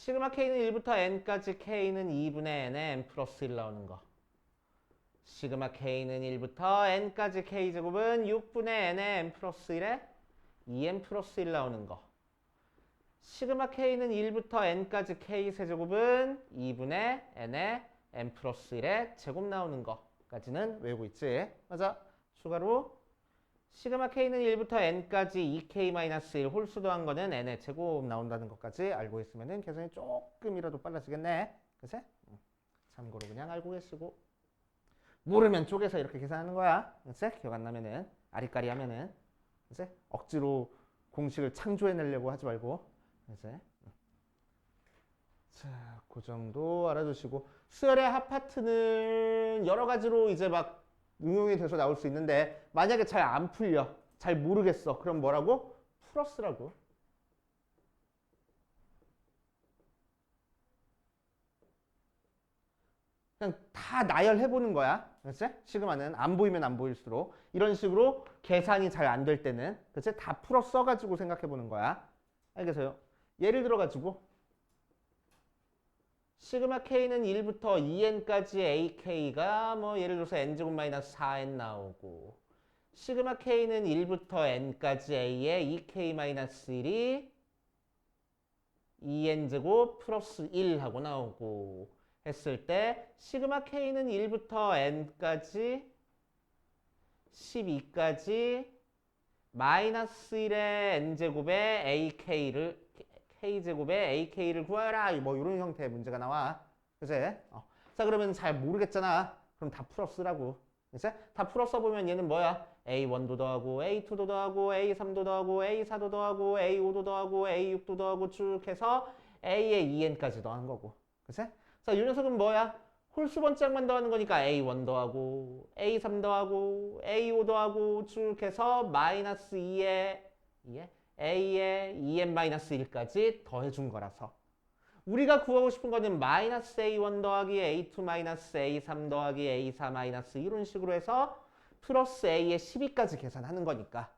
시그마 K는 1부터 N까지 K는 2분의 N에 N 플러스 1 나오는 거. 시그마 K는 1부터 N까지 K제곱은 6분의 N에 N 플러스 1에 2N 플러스 1 나오는 거. 시그마 K는 1부터 N까지 K 세제곱은 2분의 N에 N 플러스 1에 제곱 나오는 거까지는 외우고 있지. 맞아. 추가로 시그마 K는 1부터 N까지 2K-1 홀수 더한 거는 N의 제곱 나온다는 것까지 알고 있으면 계산이 조금이라도 빨라지겠네. 그치? 참고로 그냥 알고 계시고 모르면 쪼개서 이렇게 계산하는 거야. 그치? 기억 안 나면은 아리까리 하면은 이제 억지로 공식을 창조해내려고 하지 말고 이제 자, 그 정도 알아두시고 수열의 합파트는 여러 가지로 이제 막 응용이 돼서 나올 수 있는데 만약에 잘 안 풀려, 잘 모르겠어. 그럼 뭐라고? 풀어쓰라고. 그냥 다 나열해보는 거야. 그치? 시그마는 안 보이면 안 보일수록 이런 식으로 계산이 잘 안 될 때는 그치? 다 풀어 써가지고 생각해보는 거야. 알겠어요? 예를 들어가지고 시그마 K는 1부터 2n까지 AK가 뭐 예를 들어서 n제곱 마이너스 4n 나오고 시그마 K는 1부터 n까지 A에 2K 마이너스 1이 2n제곱 플러스 1 하고 나오고 했을 때 시그마 K는 1부터 n까지 12까지 마이너스 1의 n제곱에 AK를 K제곱에 AK를 구하라 뭐 이런 형태의 문제가 나와. 그치? 자 그러면 잘 모르겠잖아. 그럼 다 풀어 쓰라고. 그치? 다 풀어 써보면 얘는 뭐야? A1도 더하고 A2도 더하고 A3도 더하고 A4도 더하고 A5도 더하고 A6도 더하고 쭉 해서 A의 2n까지 더하는 거고. 그치? 자, 이 녀석은 뭐야? 홀수 번짝만 더하는 거니까 A1 더하고 A3 더하고 A5 더하고 쭉 해서 마이너스 2에 A에 2n-1까지 더해준 거라서 우리가 구하고 싶은 거는 마이너스 A1 더하기 A2 마이너스 A3 더하기 A4 마이너스 이런 식으로 해서 플러스 A에 12까지 계산하는 거니까.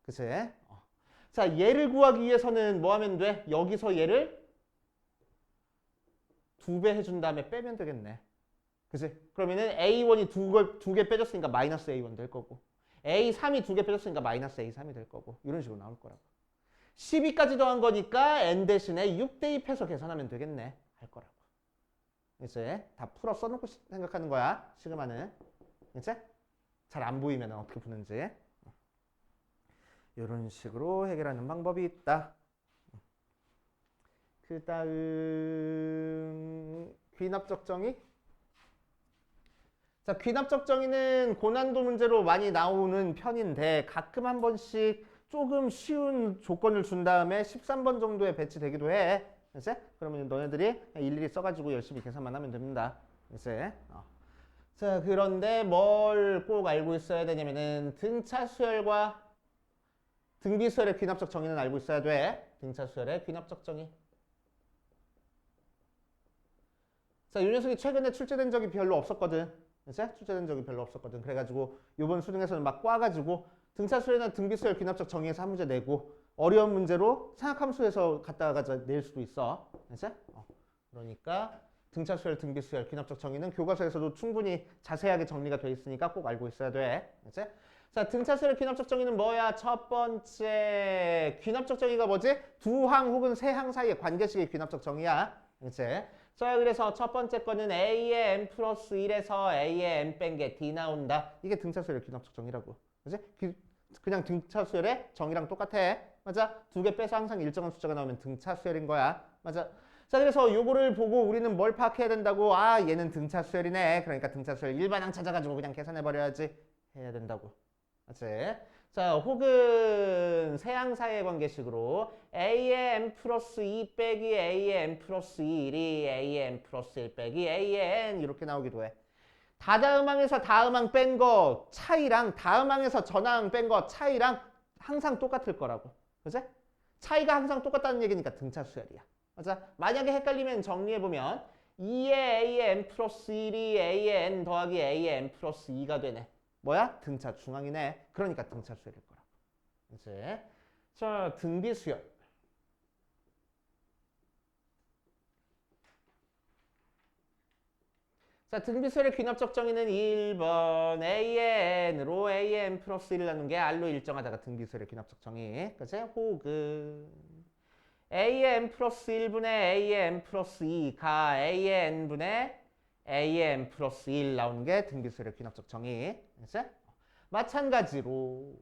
그치? 자, 얘를 구하기 위해서는 뭐 하면 돼? 여기서 얘를 2배 해준 다음에 빼면 되겠네. 그치? 그러면은 A1이 두 개 빼줬으니까 마이너스 A1 될 거고 A3이 2개 빼줬으니까 마이너스 A3이 될 거고 이런 식으로 나올 거라고. 12까지 더한 거니까 n 대신에 6 대입해서 계산하면 되겠네 할 거라고. 이제 다 풀어 써놓고 생각하는 거야 시그마는. 이제 잘 안 보이면 어떻게 푸는지 이런 식으로 해결하는 방법이 있다. 그 다음 귀납적 정의. 자, 귀납적 정의는 고난도 문제로 많이 나오는 편인데 가끔 한 번씩 조금 쉬운 조건을 준 다음에 13번 정도에 배치되기도 해. 이제 그러면 너네들이 일일이 써가지고 열심히 계산만 하면 됩니다. 이제 자, 그런데 뭘 꼭 알고 있어야 되냐면은 등차 수열과 등비 수열의 귀납적 정의는 알고 있어야 돼. 등차 수열의 귀납적 정의. 자, 이 녀석이 최근에 출제된 적이 별로 없었거든. 이제 출제된 적이 별로 없었거든. 그래가지고 이번 수능에서는 막 꽈가지고 등차 수열이나 등비 수열 귀납적 정의에서 한 문제 내고 어려운 문제로 생각함수에서 갖다가 낼 수도 있어. 이제 그러니까 등차 수열, 등비 수열, 귀납적 정의는 교과서에서도 충분히 자세하게 정리가 돼 있으니까 꼭 알고 있어야 돼. 이제 자, 등차 수열, 귀납적 정의는 뭐야? 첫 번째 귀납적 정의가 뭐지? 두 항 혹은 세 항 사이의 관계식의 귀납적 정의야. 이제 자, 그래서 첫 번째 거는 A의 n 플러스 1에서 A의 n 뺀 게 D 나온다. 이게 등차 수열의 귀납적 정의라고. 그지? 그냥 등차 수열의 정의랑 똑같아. 맞아? 두 개 빼서 항상 일정한 숫자가 나오면 등차 수열인 거야. 맞아? 자, 그래서 요거를 보고 우리는 뭘 파악해야 된다고? 아, 얘는 등차 수열이네. 그러니까 등차 수열 일반항 찾아가지고 그냥 계산해버려야지. 해야 된다고. 맞지? 자, 혹은 세항 사이의 관계식으로 A의 n 플러스 2 빼기 A의 n 플러스 1이 A의 n 플러스 1 빼기 A의 n 이렇게 나오기도 해. 다다음항에서 다음항 뺀 거 차이랑 다음항에서 전항 뺀 거 차이랑 항상 똑같을 거라고. 그치? 차이가 항상 똑같다는 얘기니까 등차 수열이야. 맞아? 만약에 헷갈리면 정리해보면 2의 A의 n 플러스 1이 A의 n 더하기 A의 n 플러스 2가 되네. 뭐야? 등차 중앙이네. 그러니까 등차 수열일 거라고. 이제 자, 등비 수열. 자, 등비 수열의 귀납적 정의는 1번 A의 n으로 A의 n 플러스 1을 나눈 게 R로 일정하다가 등비 수열의 귀납적 정의. 그치? 혹은 A의 n 플러스 1분의 A의 n 플러스 2가 A의 n분의 A의 n 플러스 1 나오는 게 등비 수열의 귀납적 정의. 그치? 마찬가지로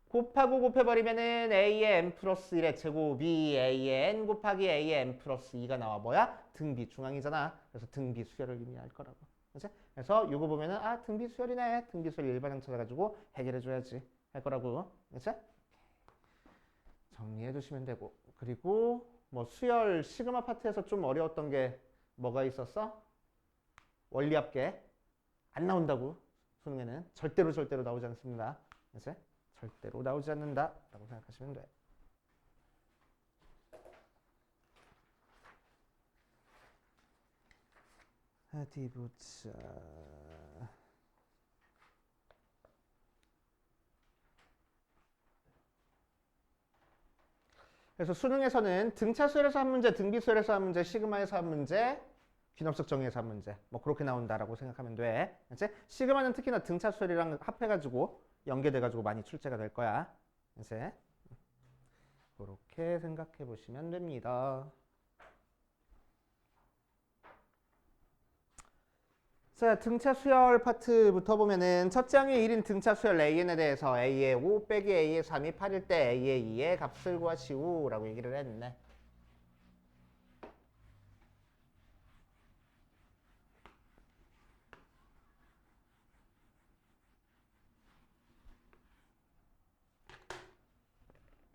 곱하고 곱해버리면은 A의 n 플러스 1의 제곱이 A의 n 곱하기 A의 n 플러스 2가 나와. 뭐야? 등비 중앙이잖아. 그래서 등비 수열을 의미할 거라고. 그치? 그래서 이거 보면은 아 등비수열이네. 등비수열 일반항 찾아가지고 해결해줘야지 할 거라고. 그치? 정리해 주시면 되고. 그리고 뭐 수열 시그마 파트에서 좀 어려웠던 게 뭐가 있었어? 원리합계 안 나온다고. 수능에는 절대로 나오지 않습니다. 그치? 절대로 나오지 않는다 라고 생각하시면 돼. 어디 보자. 그래서 수능에서는 등차 수열에서 한 문제, 등비 수열에서 한 문제, 시그마에서 한 문제, 귀납석 정의에서 한 문제. 뭐 그렇게 나온다라고 생각하면 돼. 그치? 시그마는 특히나 등차 수열이랑 합해가지고 연계돼가지고 많이 출제가 될 거야. 이제 그렇게 생각해 보시면 됩니다. 자, 등차 수열 파트부터 보면은 첫째 항의 1인 등차 수열 AN에 대해서 A의 5 빼기 A의 3이 8일 때 A의 2의 값을 구하시오 라고 얘기를 했네.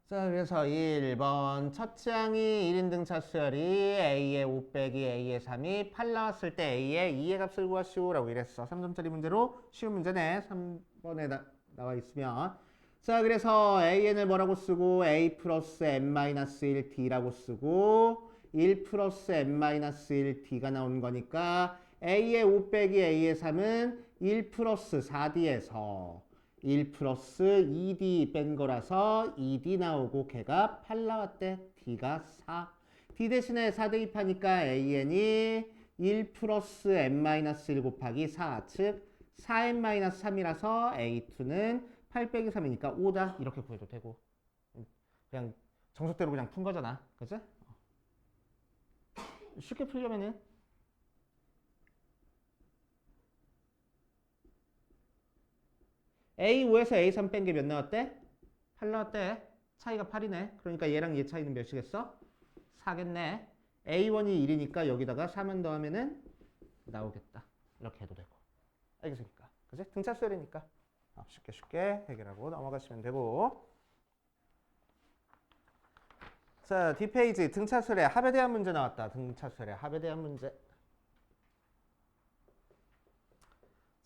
자, 그래서 1번 첫째 항의 1인 등차 수열이 A의 5 빼기 A의 3이 8 나왔을 때 A의 2의 값을 구하시오 라고 이랬어. 3점짜리 문제로 쉬운 문제네. 3번에 나와 있으면. 자, 그래서 AN을 뭐라고 쓰고 A 플러스 n-1 D라고 쓰고 1 플러스 n-1 D가 나온 거니까 A의 5 빼기 A의 3은 1 플러스 4D에서 1 플러스 2D 뺀 거라서 2D 나오고 걔가 8 나왔대. D가 4. D 대신에 4 대입하니까 AN이 1 플러스 n-1 곱하기 4, 즉 4n-3이라서 A2는 8 빼기 3이니까 5다. 이렇게 구해도 되고. 그냥 정석대로 그냥 푼 거잖아. 그치? 쉽게 풀려면은 A5에서 A3 뺀 게 몇 나왔대? 8 나왔대. 차이가 8이네. 그러니까 얘랑 얘 차이는 몇이겠어? 4겠네. A1이 1이니까 여기다가 4만 더하면은 나오겠다. 이렇게 해도 되고. 알겠습니까? 그치? 등차 수열이니까 쉽게 해결하고 넘어가시면 되고. 자, 뒷페이지 등차 수열의 합에 대한 문제 나왔다. 등차 수열의 합에 대한 문제.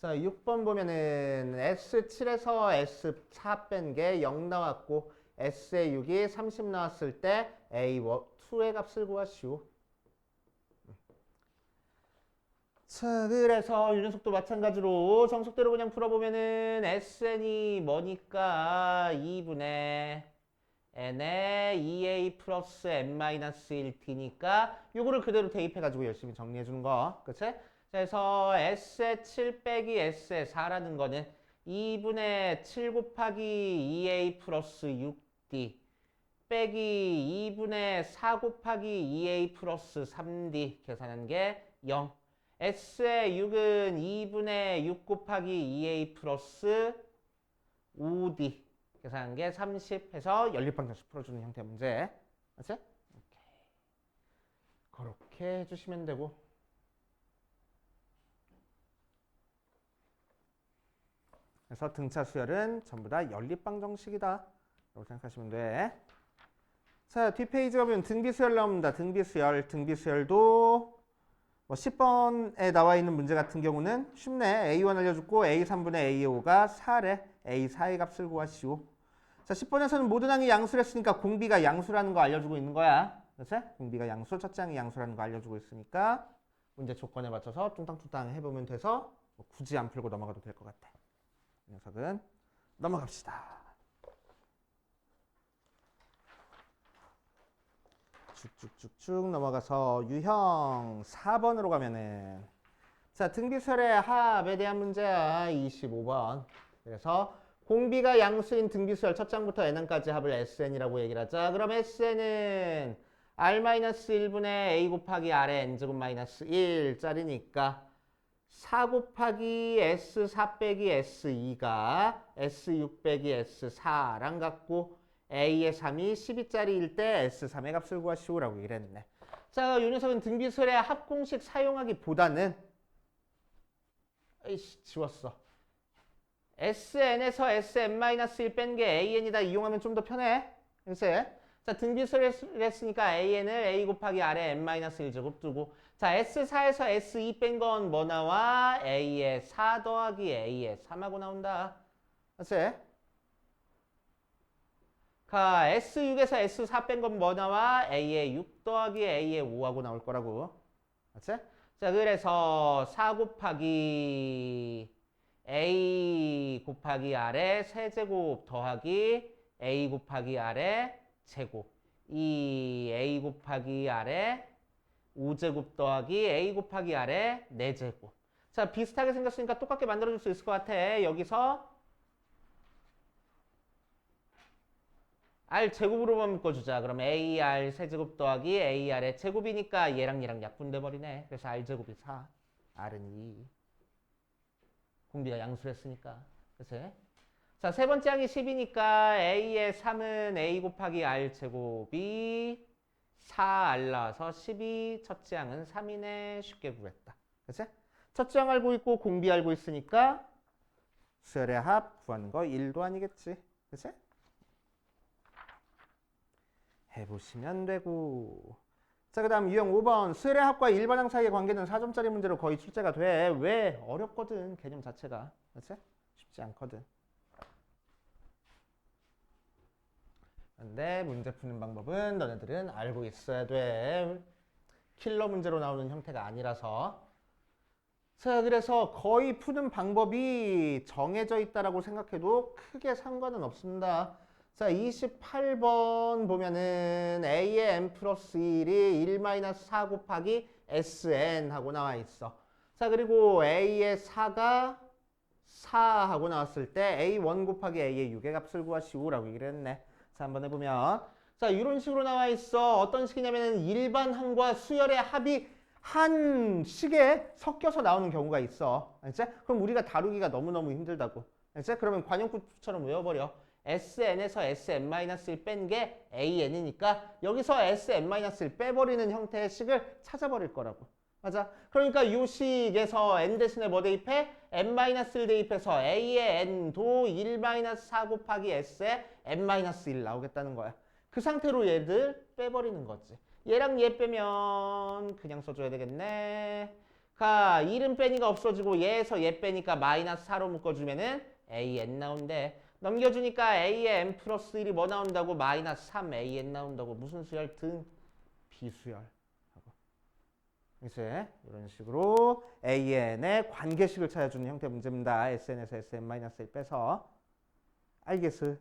자, 6번 보면은 S7에서 S4 뺀 게 0 나왔고 S의 6이 30 나왔을 때 A2의 값을 구하시오. 자, 그래서 유연속도 마찬가지로 정석대로 그냥 풀어보면은 SN이 뭐니까 2분의 n에 2a 플러스 n-1t니까 요거를 그대로 대입해가지고 열심히 정리해주는 거. 그치? 그래서 S의 7 빼기 S의 4라는 거는 2분의 7 곱하기 2a 플러스 6d 빼기 2분의 4 곱하기 2a 플러스 3d 계산한 게 0. S의 6은 2분의 6 곱하기 2a 플러스 5d 계산한 게 30 해서 연립방정식 풀어주는 형태의 문제. 맞지? 오케이. 그렇게 해주시면 되고. 그래서 등차 수열은 전부 다 연립방정식이다 라고 생각하시면 돼. 자, 뒷페이지 가보면 등비수열 나옵니다. 등비수열도 뭐 10번에 나와 있는 문제 같은 경우는 쉽네. A1 알려줬고 A3분의 A5가 4래. A4의 값을 구하시오. 자, 10번에서는 모든 항이 양수를 했으니까 공비가 양수라는 거 알려주고 있는 거야. 그렇지? 공비가 양수, 첫째 항이 양수라는 거 알려주고 있으니까 문제 조건에 맞춰서 뚱땅뚱땅 해보면 돼서 뭐 굳이 안 풀고 넘어가도 될 것 같아. 이 녀석은 넘어갑시다. 쭉쭉쭉쭉 넘어가서 유형 4번으로 가면은 자, 등비수열의 합에 대한 문제야. 25번. 그래서 공비가 양수인 등비수열 첫 장부터 n항까지 합을 SN이라고 얘기를 하자. 그럼 SN은 R-1분의 A 곱하기 R의 n제곱 마이너스 1짜리니까 4 곱하기 S4 빼기 S2가 S6 빼기 S4랑 같고 A의 3이 12짜리일 때 S3의 값을 구하시오라고 얘기를 했네. 자, 이 녀석은 등비수열의 합공식 사용하기보다는 에이씨, 지웠어. SN에서 SN-1 뺀 게 AN이다. 이용하면 좀 더 편해. 그치? 자, 등비수를 했으니까 AN을 A 곱하기 아래 N-1제곱 두고. 자, S4에서 S2 뺀 건 뭐 나와? A의 4 더하기 A의 3하고 나온다. 그치? 가 S6에서 S4 뺀 건 뭐 나와? A의 6 더하기 A의 5하고 나올 거라고. 그치? 자, 그래서 4 곱하기 A 곱하기 아래 세제곱 더하기 A 곱하기 아래 제곱. 이 A 곱하기 아래 5제곱 더하기 A 곱하기 아래 4제곱. 자, 비슷하게 생겼으니까 똑같게 만들어줄 수 있을 것 같아. 여기서 R 제곱으로만 묶어주자. 그럼 AR 세제곱 더하기 AR의 제곱이니까 얘랑 약분돼 버리네. 그래서 R 제곱이 4, R은 2. 공비가 양수를 했으니까. 그치? 자, 세 번째 항이 10이니까 A의 3은 A 곱하기 R 제곱이 4R 나와서 12. 첫째 항은 3이네. 쉽게 구했다. 그치? 첫째 항 알고 있고 공비 알고 있으니까 수열의 합 구하는 거 1도 아니겠지. 그치? 해보시면 되고. 자, 그 다음 유형 5번. 수열의 합과 일반항 사이의 관계는 4점짜리 문제로 거의 출제가 돼. 왜? 어렵거든. 개념 자체가. 그치? 쉽지 않거든. 근데 문제 푸는 방법은 너네들은 알고 있어야 돼. 킬러 문제로 나오는 형태가 아니라서. 자, 그래서 거의 푸는 방법이 정해져 있다라고 생각해도 크게 상관은 없습니다. 자, 28번 보면은 A의 n 플러스 1이 1-4 곱하기 SN 하고 나와 있어. 자, 그리고 A의 4가 4 하고 나왔을 때 A1 곱하기 A의 6의 값을 구하시오라고 얘기를 했네. 자, 한번 해보면. 자, 이런 식으로 나와 있어. 어떤 식이냐면은 일반항과 수열의 합이 한 식에 섞여서 나오는 경우가 있어. 알지? 그럼 우리가 다루기가 너무너무 힘들다고. 알지? 그러면 관용구처럼 외워버려. SN에서 SN-1 뺀 게 AN이니까 여기서 SN-1 빼버리는 형태의 식을 찾아버릴 거라고. 맞아? 그러니까 이 식에서 n 대신에 뭐 대입해? n-1 대입해서 a의 n도 1-4 곱하기 s의 n-1 나오겠다는 거야. 그 상태로 얘들 빼버리는 거지. 얘랑 얘 빼면 그냥 써줘야 되겠네. 가 1은 빼니가 없어지고 얘에서 얘 빼니까 마이너스 4로 묶어주면은 an 나온대. 넘겨주니까 a의 n 플러스 1이 뭐 나온다고? 마이너스 3an 나온다고. 무슨 수열? 등 비수열. 이제 이런 식으로 AN의 관계식을 찾아주는 형태 문제입니다. SN에서 SN-1 빼서. 알겠어?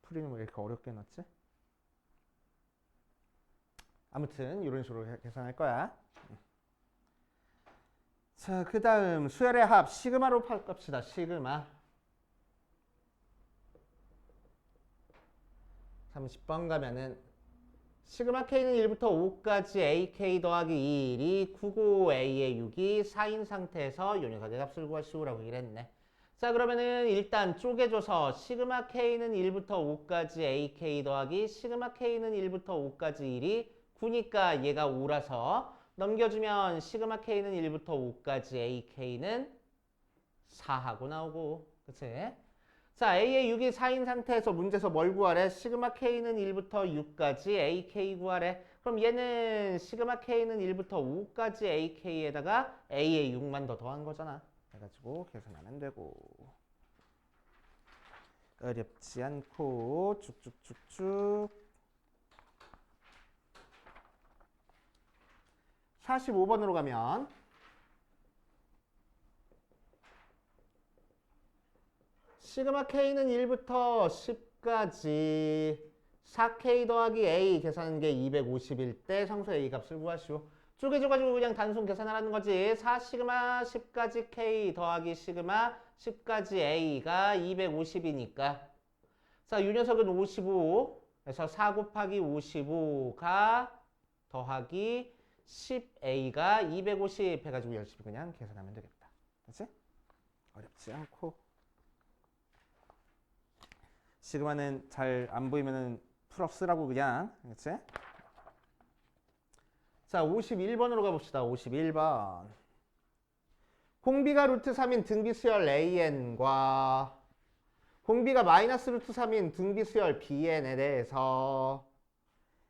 풀이는 왜 이렇게 어렵게 넣었지? 아무튼 이런 식으로 계산할 거야. 자, 그 다음 수열의 합 시그마로 바꿉시다. 시그마. 30번 가면은 시그마 K는 1부터 5까지 AK 더하기 1이 9고 A의 6이 4인 상태에서 요 녀석의 값을 구하시오라고 얘기를 했네. 자, 그러면은 일단 쪼개줘서 시그마 K는 1부터 5까지 AK 더하기 시그마 K는 1부터 5까지 1이 9니까 얘가 5라서 넘겨주면 시그마 K는 1부터 5까지 AK는 4하고 나오고. 그치? 자, A의 6이 4인 상태에서 문제에서 뭘 구하래? 시그마 K는 1부터 6까지 AK 구하래. 그럼 얘는 시그마 K는 1부터 5까지 AK에다가 A의 6만 더 더한 거잖아. 해가지고 계산하면 되고. 어렵지 않고 쭉쭉쭉쭉. 45번으로 가면 시그마 K는 1부터 10까지 4K 더하기 A 계산한 게 250일 때 상수 A 값을 구하시오. 쪼개줘가지고 그냥 단순 계산하라는 거지. 4 시그마 10까지 K 더하기 시그마 10까지 A가 250이니까. 자, 이 녀석은 55. 그래서 4 곱하기 55가 더하기 10A가 250 해가지고 열심히 그냥 계산하면 되겠다. 그치? 어렵지 않고. 시그마는 잘 안 보이면은 풀어 쓰라고 그냥. 그렇지? 자, 51번으로 가봅시다. 51번. 공비가 루트 3인 등비수열 AN과 공비가 마이너스 루트 3인 등비수열 BN에 대해서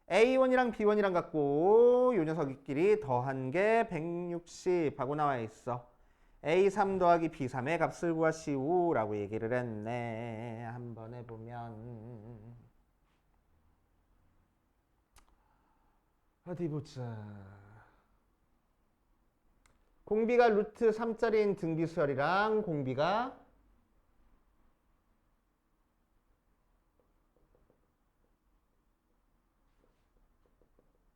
A1이랑 B1이랑 갖고 요 녀석끼리 더한 게 160하고 나와 있어. A3 더하기 B3의 값을 구하시오라고 얘기를 했네. 한번 해보면 어디 보자. 공비가 루트 3짜리인 등비수열이랑 공비가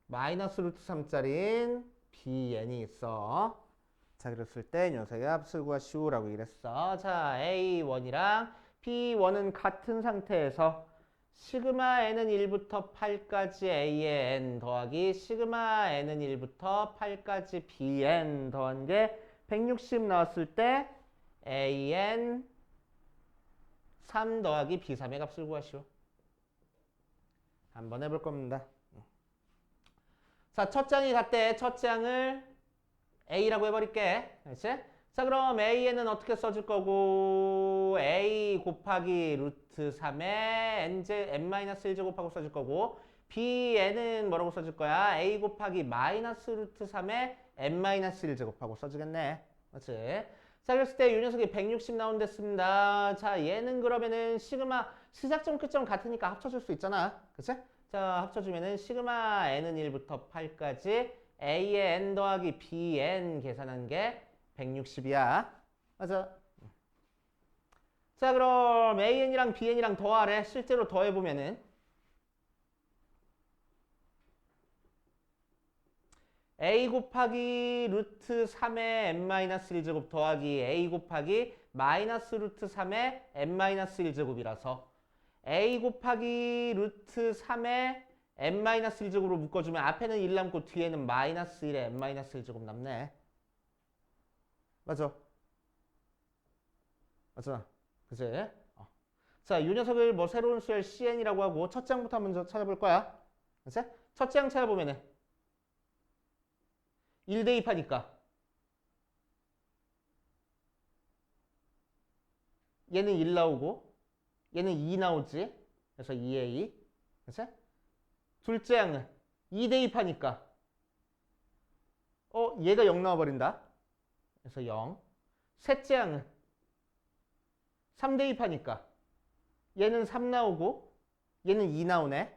마이너스 루트 3짜리인 BN이 있어. 자, 그랬을 때 녀석의 값을 구하시오라고 이랬어. 자, A1이랑 B1은 같은 상태에서 시그마 n은 1부터 8까지 A의 n 더하기 시그마 n은 1부터 8까지 Bn 더한 게 160 나왔을 때 AN 3 더하기 B3의 값을 구하시오. 한번 해볼 겁니다. 자, 첫 장이 같대. 첫 장을 A라고 해버릴게. 그렇지? 자, 그럼 AN은 어떻게 써줄 거고 A 곱하기 루트 3의 n-1제곱하고 써줄 거고 BN은 뭐라고 써줄 거야? A 곱하기 마이너스 루트 3의 n-1제곱하고 써주겠네. 그렇지? 자, 그랬을 때 이 녀석이 160 나온댔습니다. 자, 얘는 그러면은 시그마 시작점 끝점 같으니까 합쳐줄 수 있잖아. 그치? 자, 합쳐주면은 시그마 n은 1부터 8까지 A의 n 더하기 Bn 계산한 게 160이야. 맞아. 자, 그럼 AN이랑 BN이랑 더하래. 실제로 더해보면은 A 곱하기 루트 3의 n-1제곱 더하기 A 곱하기 마이너스 루트 3의 n-1제곱이라서 A 곱하기 루트 3의 n-1제곱으로 묶어주면 앞에는 1 남고 뒤에는 마이너스 1의 n-1제곱 남네. 맞아. 맞아. 그치? 자, 이 녀석을 뭐 새로운 수열 CN이라고 하고 첫 장부터 먼저 찾아볼 거야. 그치? 첫 장 찾아보면은 1 대입하니까 얘는 1 나오고 얘는 2 나오지. 그래서 2A. 그치? 둘째 양은 2 대입하니까 얘가 0 나와버린다. 그래서 0. 셋째 양은 3 대입하니까 얘는 3 나오고 얘는 2 나오네.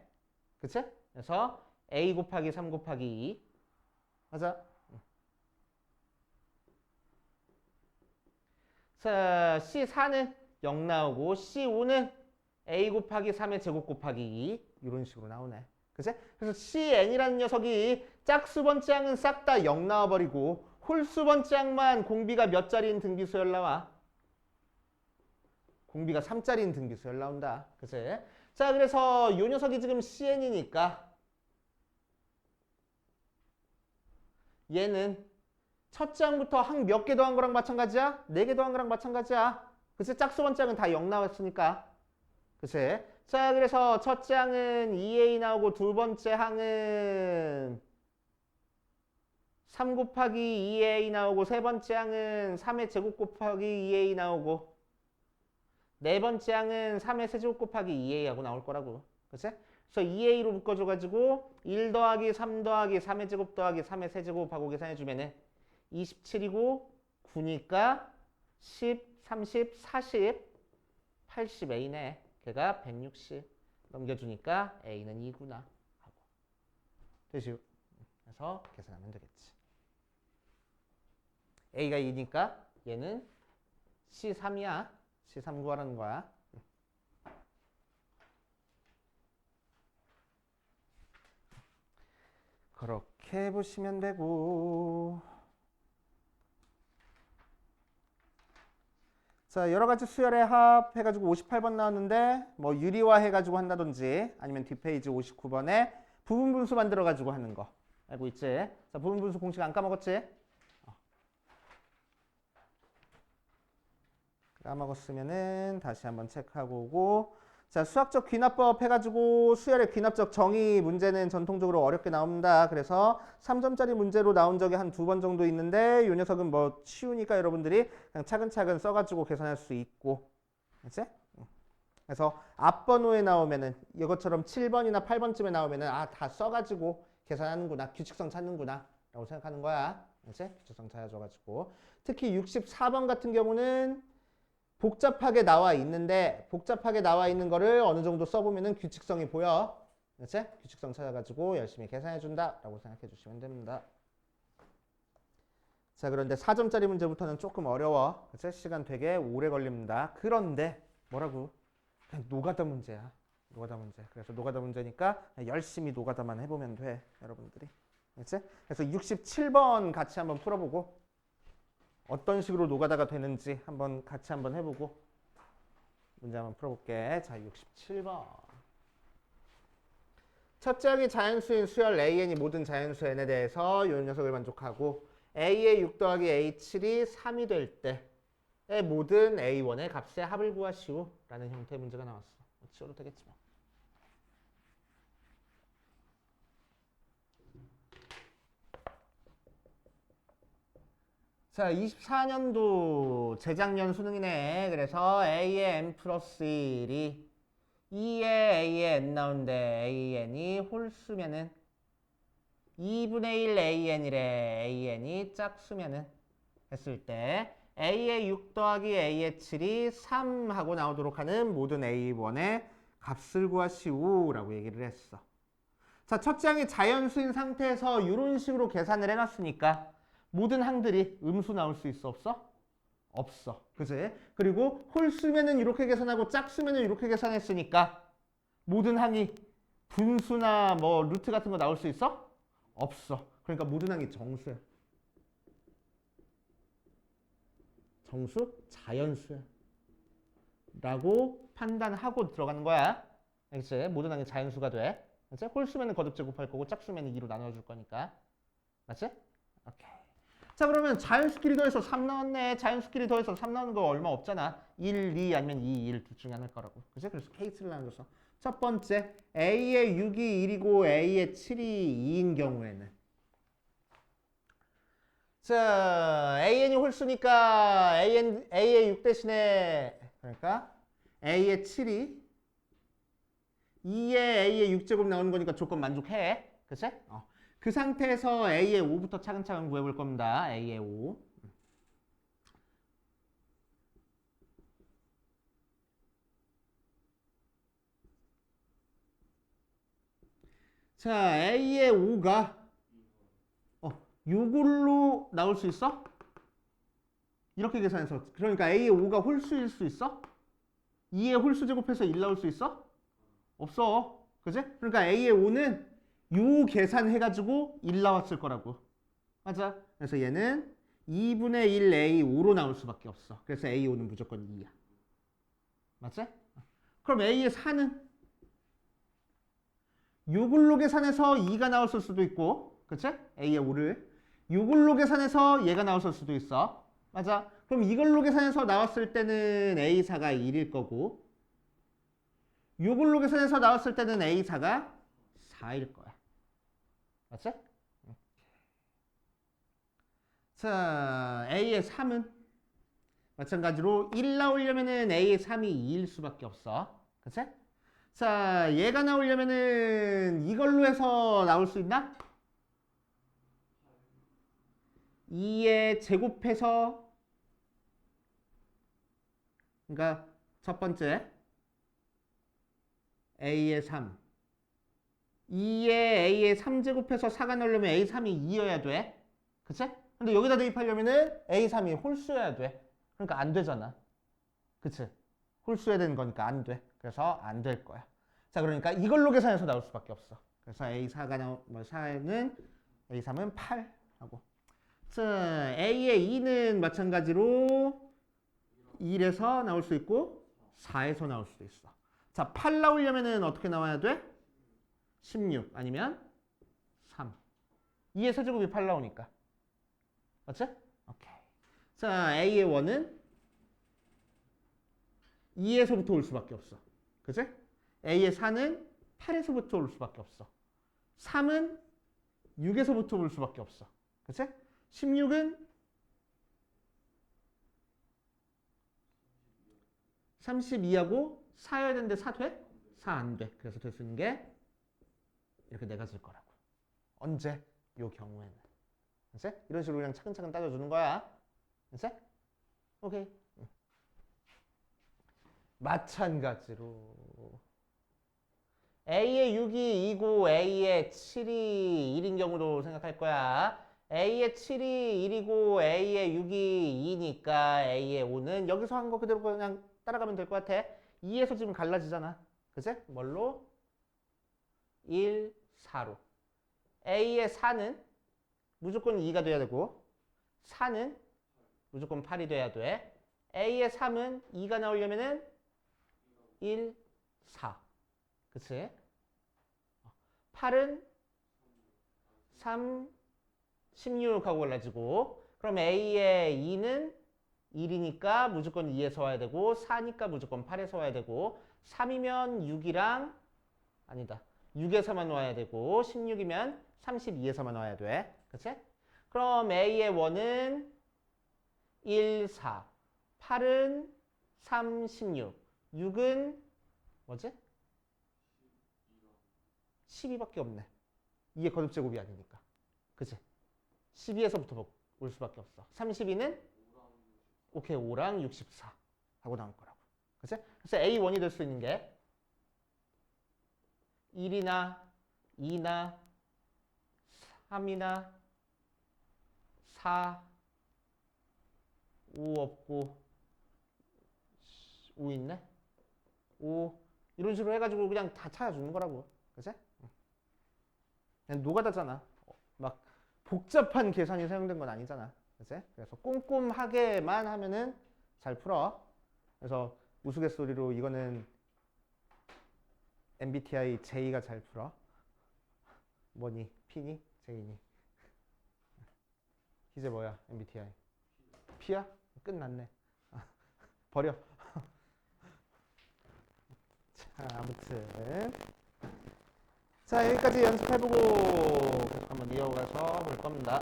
그치? 그래서 A 곱하기 3 곱하기 2. 맞아. 자, C4는 0 나오고 C5는 A 곱하기 3의 제곱 곱하기 2. 이런 식으로 나오네. 그치? 그래서 CN이라는 녀석이 짝수 번째 항은 싹 다 0 나와버리고 홀수 번째 항만 공비가 몇 자리인 등비수열 나와? 공비가 3자리인 등비수열 나온다. 그치? 자, 그래서 이 녀석이 지금 CN이니까 얘는 첫 장부터 항 몇 개 더한 거랑 마찬가지야? 4개 더한 거랑 마찬가지야. 그치? 짝수 번째 항은 다 0 나왔으니까. 그치? 자, 그래서 첫 장은 2A 나오고 두 번째 항은 3 곱하기 2A 나오고 세 번째 항은 3의 제곱 곱하기 2A 나오고 네 번째 항은 3의 세제곱 곱하기 2A 하고 나올 거라고. 그치? 그래서 2A로 묶어줘가지고 1 더하기 3 더하기 3의 제곱 더하기 3의 세제곱 하고 계산해주면은 27이고 9니까 10, 30, 40, 80A네. 걔가 160 넘겨주니까 A는 2구나 하고 되죠. 그래서 계산하면 되겠지. A가 2니까 얘는 C3이야. C3 구하라는 거야. 그렇게 보시면 되고. 자, 여러 가지 수열의 합 해가지고 58번 나왔는데 뭐 유리화 해가지고 한다든지 아니면 뒷페이지 59번에 부분 분수 만들어가지고 하는 거 알고 있지? 자, 부분 분수 공식 안 까먹었지? 까먹었으면은 다시 한번 체크하고 오고. 자, 수학적 귀납법 해가지고 수열의 귀납적 정의 문제는 전통적으로 어렵게 나옵니다. 그래서 3점짜리 문제로 나온 적이 한 2번 정도 있는데 이 녀석은 뭐 쉬우니까 여러분들이 그냥 차근차근 써가지고 계산할 수 있고, 그치? 그래서 앞번호에 나오면은 이것처럼 7번이나 8번쯤에 나오면은 아, 다 써가지고 계산하는구나, 규칙성 찾는구나 라고 생각하는 거야. 그치? 규칙성 찾아줘가지고. 특히 64번 같은 경우는 복잡하게 나와 있는데 복잡하게 나와 있는 거를 어느 정도 써보면은 규칙성이 보여. 그치? 규칙성 찾아가지고 열심히 계산해준다 라고 생각해 주시면 됩니다. 자, 그런데 4점짜리 문제부터는 조금 어려워. 그치? 시간 되게 오래 걸립니다. 그런데 뭐라고? 그냥 노가다 문제야. 노가다 문제. 그래서 노가다 문제니까 열심히 노가다만 해보면 돼, 여러분들이. 그치? 그래서 67번 같이 한번 풀어보고 어떤 식으로 노가다가 되는지 한번 같이 한번 해보고 문제 한번 풀어볼게. 자, 67번. 첫째 항이 자연수인 수열 AN이 모든 자연수 N에 대해서 이 녀석을 만족하고 A의 6 더하기 A7이 3이 될 때의 모든 A1의 값의 합을 구하시오 라는 형태의 문제가 나왔어. 치워도 되겠지 뭐. 자, 24년도 재작년 수능이네. 그래서 A의 n 플러스 1이 2의 A의 n 나오는데 AN이 홀수면은 2분의 1 AN이래. AN이 짝수면은 했을 때 A의 6 더하기 A의 7이 3 하고 나오도록 하는 모든 A1의 값을 구하시오 라고 얘기를 했어. 자, 첫째 항이 자연수인 상태에서 이런 식으로 계산을 해놨으니까 모든 항들이 음수 나올 수 있어, 없어? 없어. 그치? 그리고 홀수면은 이렇게 계산하고 짝수면은 이렇게 계산했으니까 모든 항이 분수나 뭐 루트 같은 거 나올 수 있어? 없어. 그러니까 모든 항이 정수야. 정수? 자연수야. 라고 판단하고 들어가는 거야. 알겠지? 모든 항이 자연수가 돼. 그치? 홀수면은 거듭 제곱할 거고 짝수면은 2로 나눠줄 거니까. 맞지? 오케이. 자, 그러면 자연수끼리 더해서 3 나왔네. 자연수끼리 더해서 3 나오는 거 얼마 없잖아. 1, 2 아니면 2, 1 둘 중에 하나일 거라고. 그치? 그래서 케이스를 나눠줘서 첫 번째 A의 6이 1이고 A의 7이 2인 경우에는 자, AN이 홀수니까 A의 6 대신에 그러니까 A의 7이 2의 A의 6제곱 나오는 거니까 조건 만족해. 그치? 그 상태에서 A의 5부터 차근차근 구해볼 겁니다. A의 5. 자, A의 5가 6으로 나올 수 있어? 이렇게 계산해서. 그러니까 A의 5가 홀수일 수 있어? 2의 홀수 제곱해서 1 나올 수 있어? 없어. 그지? 그러니까 A의 5는 요 계산해가지고 1 나왔을 거라고. 맞아. 그래서 얘는 2분의 1 A5로 나올 수밖에 없어. 그래서 A5는 무조건 2야. 맞지? 그럼 A의 4는 6을로 계산해서 2가 나왔을 수도 있고, 그치? A의 5를 6을로 계산해서 얘가 나왔을 수도 있어. 맞아. 그럼 이걸로 계산해서 나왔을 때는 A4가 1일 거고 6을로 계산해서 나왔을 때는 A4가 4일 거야. 맞지? 자, A의 3은 마찬가지로 1 나오려면은 A의 3이 2일 수밖에 없어. 그치? 자, 얘가 나오려면은 이걸로 해서 나올 수 있나? 2에 제곱해서 그러니까 첫 번째 A의 3 2에 A의 3제곱해서 4가 나오려면 A3이 2여야 돼. 그치? 근데 여기다 대입하려면은 A3이 홀수여야 돼. 그러니까 안 되잖아. 그치? 홀수해야 되는 거니까 안 돼. 그래서 안 될 거야. 자, 그러니까 이걸로 계산해서 나올 수밖에 없어. 그래서 A4가 뭐 4는 A3은 8 하고. 자, A의 2는 마찬가지로 1에서 나올 수 있고 4에서 나올 수도 있어. 자, 8 나오려면은 어떻게 나와야 돼? 16 아니면 3. 2의 세제곱이 8 나오니까. 맞지? 오케이. 자, A의 1은 2에서부터 올 수밖에 없어. 그치? A의 4는 8에서부터 올 수밖에 없어. 3은 6에서부터 올 수밖에 없어. 그치? 16은 32하고 4여야 되는데 4 돼? 4 안 돼. 그래서 될 수 있는 게 이렇게 네 가지일 거라고. 언제? 요 경우에는. 그치? 이런 식으로 그냥 차근차근 따져주는 거야. 그치? 오케이. 마찬가지로 A의 6이 2고 A의 7이 1인 경우도 생각할 거야. A의 7이 1이고 A의 6이 2니까 A의 5는 여기서 한 거 그대로 그냥 따라가면 될 것 같아. 2에서 지금 갈라지잖아. 그치? 뭘로? 1, 4로. A의 4는 무조건 2가 돼야 되고 4는 무조건 8이 돼야 돼. A의 3은 2가 나오려면은 1, 4. 그치? 8은 3, 16하고 갈라지고 그럼 A의 2는 1이니까 무조건 2에서 와야 되고 4니까 무조건 8에서 와야 되고 3이면 6이랑 아니다. 6에서만 와야 되고 16이면 32에서만 와야 돼. 그치? 그럼 A의 1은 1, 4 8은 3, 16 6은 뭐지? 12밖에 없네. 이게 거듭제곱이 아니니까. 그치? 12에서부터 올 수밖에 없어. 32는 오케이 5랑 64 하고 나올 거라고. 그치? 그래서 A1이 될 수 있는 게 1이나 2나 3이나 4 5 없고 5 있네? 5 이런 식으로 해가지고 그냥 다 찾아주는 거라고. 그치? 그냥 노가다잖아. 막 복잡한 계산이 사용된 건 아니잖아. 그치? 그래서 꼼꼼하게만 하면은 잘 풀어. 그래서 우스갯소리로 이거는 MBTI J가 잘 풀어. 뭐니? P니? J니? 이제 뭐야? MBTI P야? 끝났네. 버려. 자, 아무튼 자, 여기까지 연습해보고 계속 한번 이어가서 볼 겁니다.